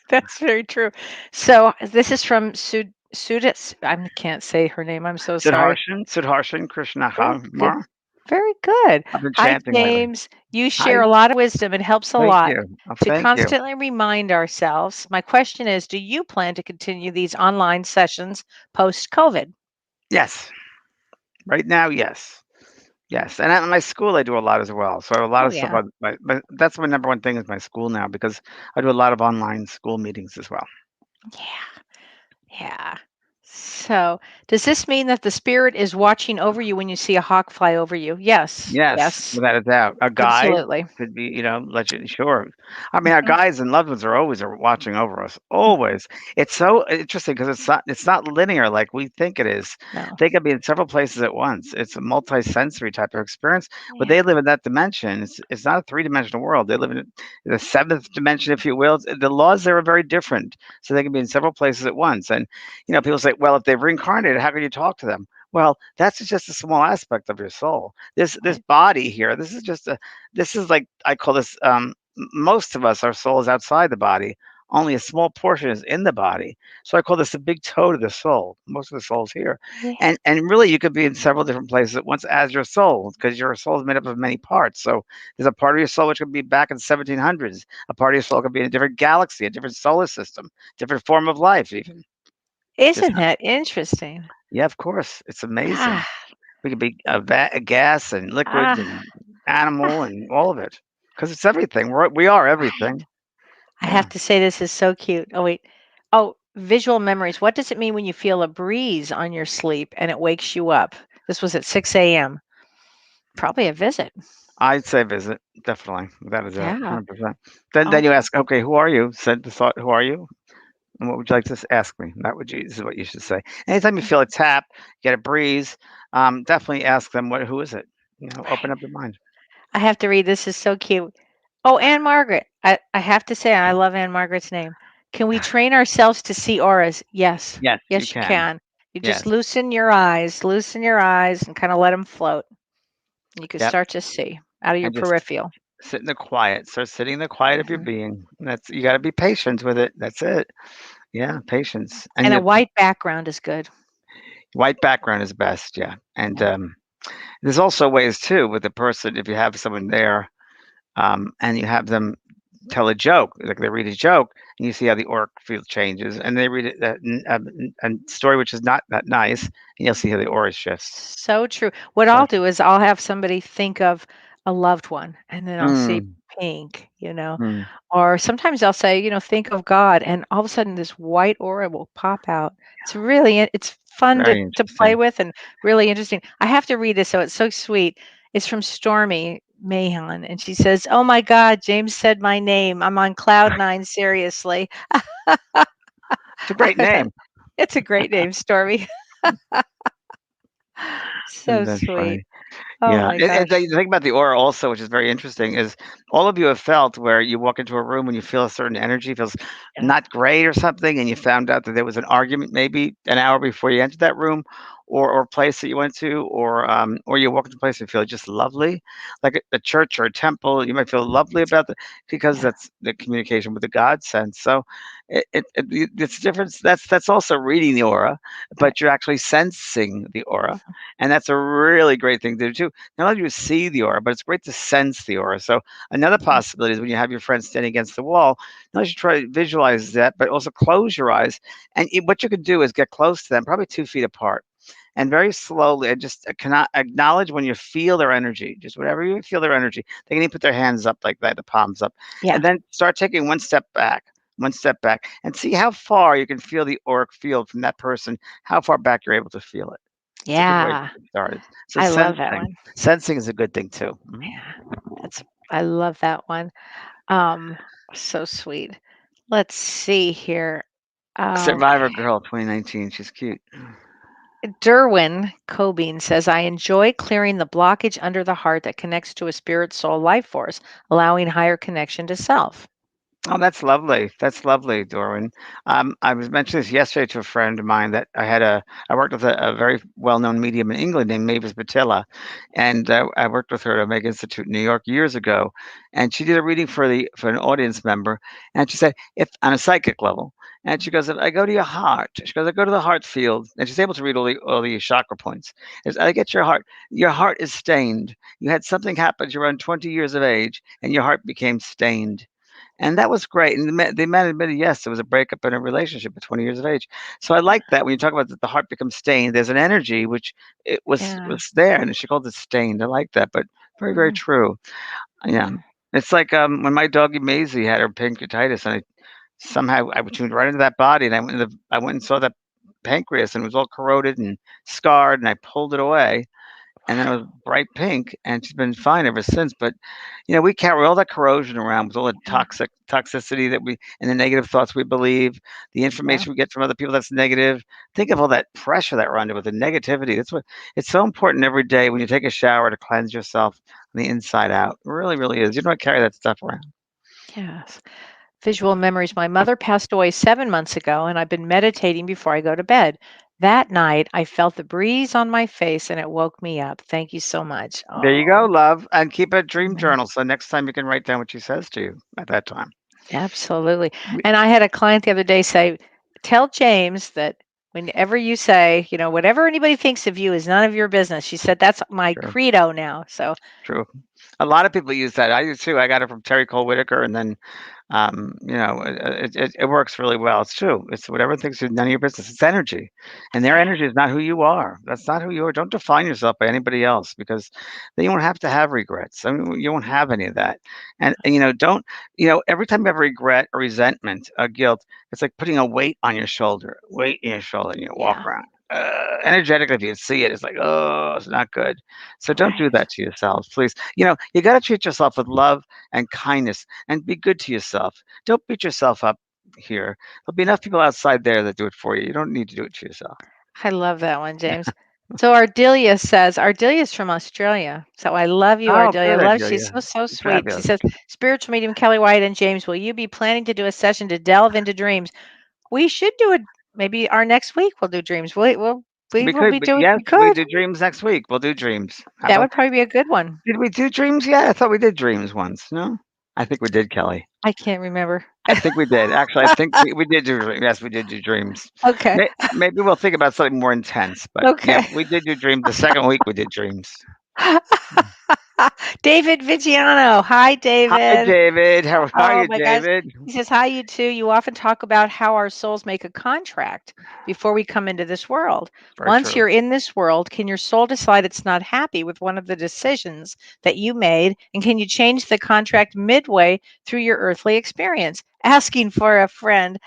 That's very true. So this is from Sudis. I can't say her name. I'm so sorry. Sudharshan Very good. Krishnamar. Very good. I've been Hi, chanting lately. James. You share Hi. a lot of wisdom. It helps a Thank lot you. Oh, to thank you. constantly remind ourselves. My question is, do you plan to continue these online sessions post COVID? Yes. Right now, yes. Yes, and at my school, I do a lot as well. So I have a lot Oh, of stuff yeah. on but that's my number one thing is my school now because I do a lot of online school meetings as well. Yeah. Yeah. So, does this mean that the spirit is watching over you when you see a hawk fly over you? Yes. Yes, Yes. without a doubt. A guide Absolutely. could be, let you sure. I mean, our Mhm. guides and loved ones are watching over us, always. It's so interesting because it's not linear like we think it is. No. They could be in several places at once. It's a multi-sensory type of experience, but Yeah. they live in that dimension. It's not a three-dimensional world. They live in the seventh dimension, if you will. The laws there are very different, so they can be in several places at once. And people say, well, if they've reincarnated, how can you talk to them? Well, that's just a small aspect of your soul. This Right. body here, this is like I call this most of us, our soul is outside the body. Only a small portion is in the body. So I call this the big toe to the soul. Most of the soul's here. Yeah. And really you could be in several different places at once as your soul, because your soul is made up of many parts. So there's a part of your soul which could be back in the 1700s. A part of your soul could be in a different galaxy, a different solar system, different form of life even. Just Isn't that interesting? yeah, of course. It's amazing. Ah, We could be a gas and liquid ah, and animal ah, and all of it, because it's everything. We are right. everything. I Yeah. have to say this is so cute. Oh, wait. Oh, visual memories. What does it mean when you feel a breeze on your sleep and it wakes you up? This was at 6 a.m. Probably a visit. I'd say visit, definitely, without a doubt, Yeah. 100%. Then Oh, you ask, "Okay, who are you?" Said the thought, "Who are you? And what would you like to ask me?" That would you This is what you should say. Anytime you feel a tap, get a breeze, definitely ask them, "What? Who is it?" Open right. up your mind. I have to read. This is so cute. Oh, Anne Margaret. I have to say, I love Anne Margaret's name. Can we train ourselves to see auras? Yes. Yes, you Yes, you can. can. You just Yes. loosen your eyes and kind of let them float. You can Yep. start to see out of your And just peripheral. sit in the quiet. Start sitting in the quiet of your Mhm. being. That's You got to be patient with it. That's it. Yeah, patience. And And a your white background is good. white background is best. Yeah. And Yeah. there's also ways too with the person if you have someone there, and you have them tell a joke, like they read a joke, and you see how the auric field changes, and they read it, a story which is not that nice, and you'll see how the aura shifts. So true. What So, I'll do is I'll have somebody think of a loved one and then I'll see mm, pink. mm, Or sometimes I'll say, think of God, and all of a sudden this white aura will pop out. It's fun to very play interesting. with and really interesting. I have to read this, so it's so sweet. It's from Stormy Mahon, and she says, "Oh my God, James said my name. I'm on cloud nine. Seriously." It's a I great thought name. it's a great name, Stormy. So That's sweet. funny. Oh Yeah, my and gosh. the thing about the aura also, which is very interesting, is all of you have felt where you walk into a room when you feel a certain energy feels Yeah. not great or something, and you found out that there was an argument maybe an hour before you entered that room, or place that you went to, or you walk into a place and feel just lovely, like a church or a temple. You might feel lovely about that because Yeah. that's the communication with the God sense. So it's different. That's also reading the aura, Right. but you're actually sensing the aura, and that's a really great thing to do too. Not only do you see the aura, but it's great to sense the aura. So another Mhm. possibility is when you have your friend standing against the wall, not only should you try to visualize that, but also close your eyes. And what you can do is get close to them, probably 2 feet apart, and very slowly, and just cannot acknowledge when you feel their energy, just whatever you feel their energy. They can even put their hands up like that, the palms up, Yeah. and then start taking one step back, and see how far you can feel the auric field from that person. How far back you're able to feel it. It's a good way to Yeah. get started. So I love that one. sensing is a good thing too. Mhm. Yeah. That's I love that one. Um, so sweet. Let's see here. Survivor Okay. Girl 2019. She's cute. Derwin Cobean says, I enjoy clearing the blockage under the heart that connects to a spirit soul life force, allowing higher connection to self. Oh, that's lovely. That's lovely, Dorwin. I was mentioning this yesterday to a friend of mine that I worked with a very well-known medium in England named Mavis Patilla, and I worked with her at Omega Institute in New York years ago, and she did a reading for an audience member, and she said, if on a psychic level, and she goes, if I go to your heart, she goes, I go to the heart field, and she's able to read all the chakra points. As I get your heart is stained. You had something happen. You're around 20 years of age, and your heart became stained. And that was great, and the man admitted, yes, there was a breakup in a relationship at 20 years of age. So I like that when you talk about that the heart becomes stained, there's an energy which it was Yeah. was there, and she called it stained. I like that, but very, very Mhm. true. Yeah. Yeah. It's like, when my doggy Maisie had her pancreatitis, and I tuned right into that body, and I went and saw that pancreas, and it was all corroded and scarred, and I pulled it away, and then it was bright pink, and she's been fine ever since. But we carry all that corrosion around with all the Yeah. toxicity and the negative thoughts we believe, the Yeah. information we get from other people that's negative. Think of all that pressure that we're under with the negativity. That's what It's so important every day when you take a shower to cleanse yourself from the inside out. It really, really is. You don't carry that stuff around. Yes. Visual memories. My mother passed away 7 months ago, and I've been meditating before I go to bed. That night, I felt the breeze on my face and it woke me up. Thank you so much. There you go, Oh, love, and keep a dream yeah, journal so next time you can write down what she says to you at that time. absolutely. We- And I had a client the other day say, tell James that whenever you say, whatever anybody thinks of you is none of your business. She said, that's my Sure. credo now. So, True. A lot of people use that. I do too. I got it from Terry Cole Whitaker, and then It works really well. It's true. It's whatever thinks is none of your business. It's energy, and their energy is not who you are. That's not who you are. Don't define yourself by anybody else, because then you won't have to have regrets. I mean, you won't have any of that. And don't, every time you have regret or resentment or guilt, it's like putting a weight on your shoulder, and you walk Yeah. around. Energetically, if you see it, it's like, oh, it's not good. So don't do Right. that to yourselves, please. You got to treat yourself with love and kindness, and be good to yourself. Don't beat yourself up here. There'll be enough people outside there that do it for you. You don't need to do it to yourself. I love that one, James. So Ardelia says, Ardelia's from Australia. So I love you, Oh, Ardelia. I good love, idea. she's Yeah, so sweet. She fabulous. says, spiritual medium Kellee White and James, will you be planning to do a session to delve into dreams? We should do it. Maybe our next week we'll do dreams. We We will could, be but doing, yes, we we could. do dreams next week. We'll do dreams. How That about would that? probably be a good one. Did we do dreams yet? I thought we did dreams once. No, I think we did, Kelly. I can't remember. I think we did. Actually, I think we did do dreams. Yes, we did do dreams. Okay. Maybe we'll think about something more intense. But yeah, Okay. we did do dreams. The second week we did dreams. David Vigiano. Hi, Hi, David. David. How are Oh you, my gosh. David? He says, hi, you too. You often talk about how our souls make a contract before we come into this world. Very Once true. you're in this world, can your soul decide it's not happy with one of the decisions that you made? And can you change the contract midway through your earthly experience? Asking for a friend.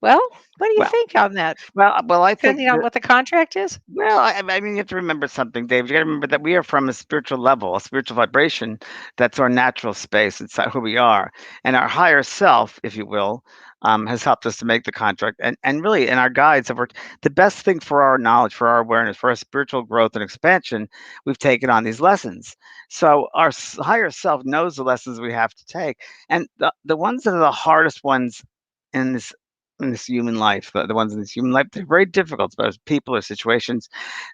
Well, what do you Well, think on that? I think Depending on what the contract is? well, I mean, you have to remember something, Dave. You got to remember that we are from a spiritual level, a spiritual vibration. That's our natural space. It's who we are, and our higher self, if you will, has helped us to make the contract. And really, and our guides have worked. The best thing for our knowledge, for our awareness, for our spiritual growth and expansion, we've taken on these lessons. So our higher self knows the lessons we have to take, and the ones that are the hardest ones in this human life, the ones in this human life, they're very difficult, whether it's people or situations.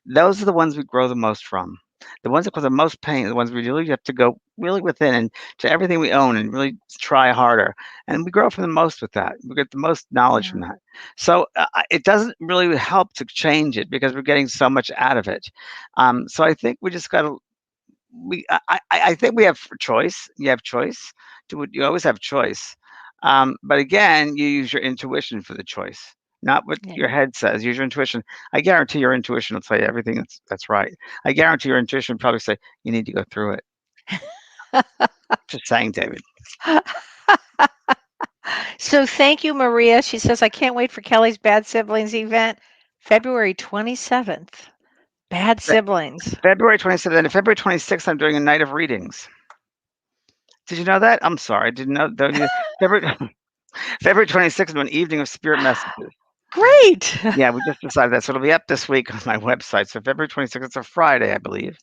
Those are the ones we grow the most from. The ones that cause the most pain, the ones we really have to go really within and to everything we own and really try harder. And we grow from the most with that. We get the most knowledge from Yeah. that. So it doesn't really help to change it because we're getting so much out of it. So I think we just got to I think we have choice. You have choice. You always have choice. But again, you use your intuition for the choice, not what Yeah. your head says. Use your intuition. I guarantee your intuition will tell you everything that's right. I guarantee your intuition will probably say you need to go through it. Just saying, David. So thank you, Maria. She says, I can't wait for Kelly's Bad Siblings event, February 27th. Bad Fe- siblings. February 27th and February 26th, I'm doing a night of readings. Did you know that? I'm sorry, I didn't know. February February 26th, an evening of spirit messages. Great. Yeah, we just decided that. So it'll be up this week on my website. So February 26th, it's a Friday, I believe.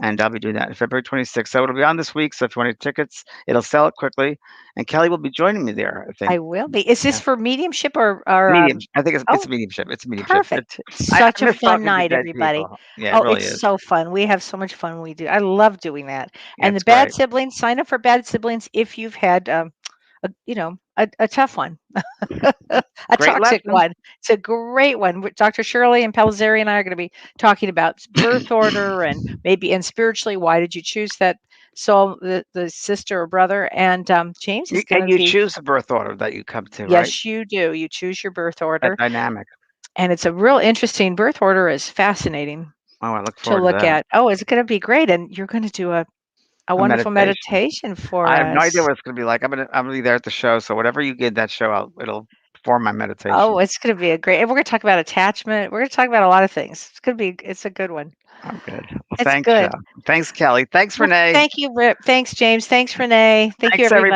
And I'll be doing that February 26th. So it'll be on this week. So if you want tickets, it'll sell it quickly. And Kelly will be joining me there, I think. I will be. Is this Yeah. for mediumship or Medium. I think it's oh, a mediumship. It's a mediumship. perfect. I Such a miss fun talking to night, dead everybody. people. Yeah, it Oh, really it's is. so fun. We have so much fun we do. I love doing that. Yeah, And the it's Bad great. Siblings, sign up for Bad Siblings if you've had a tough one. A Great toxic lesson. one. It's a great one. Dr. Shirley and Pellizzeri and I are going to be talking about birth order and maybe and spiritually, why did you choose that soul, the sister or brother? And James is going And to you be, choose the birth order that you come to, right? yes, you do. You choose your birth That order. dynamic. And it's a real interesting birth order is fascinating Oh, I look to forward to look that. at. Oh, it's going to be great. And you're going to do a A wonderful meditation. meditation for I have no idea us. what it's gonna be like. I'm gonna be there at the show, so whatever you get that show, it'll form my meditation. Oh, it's going to be a great, and we're going to talk about attachment. We're going to talk about a lot of things. It's a good one. Oh, good. Well, It's thanks, good. Thanks, Kelly. Thanks, Well, Renee. thank you, Rip. Thanks, James. Thanks, Renee. Thank you, Thanks, everybody. everybody.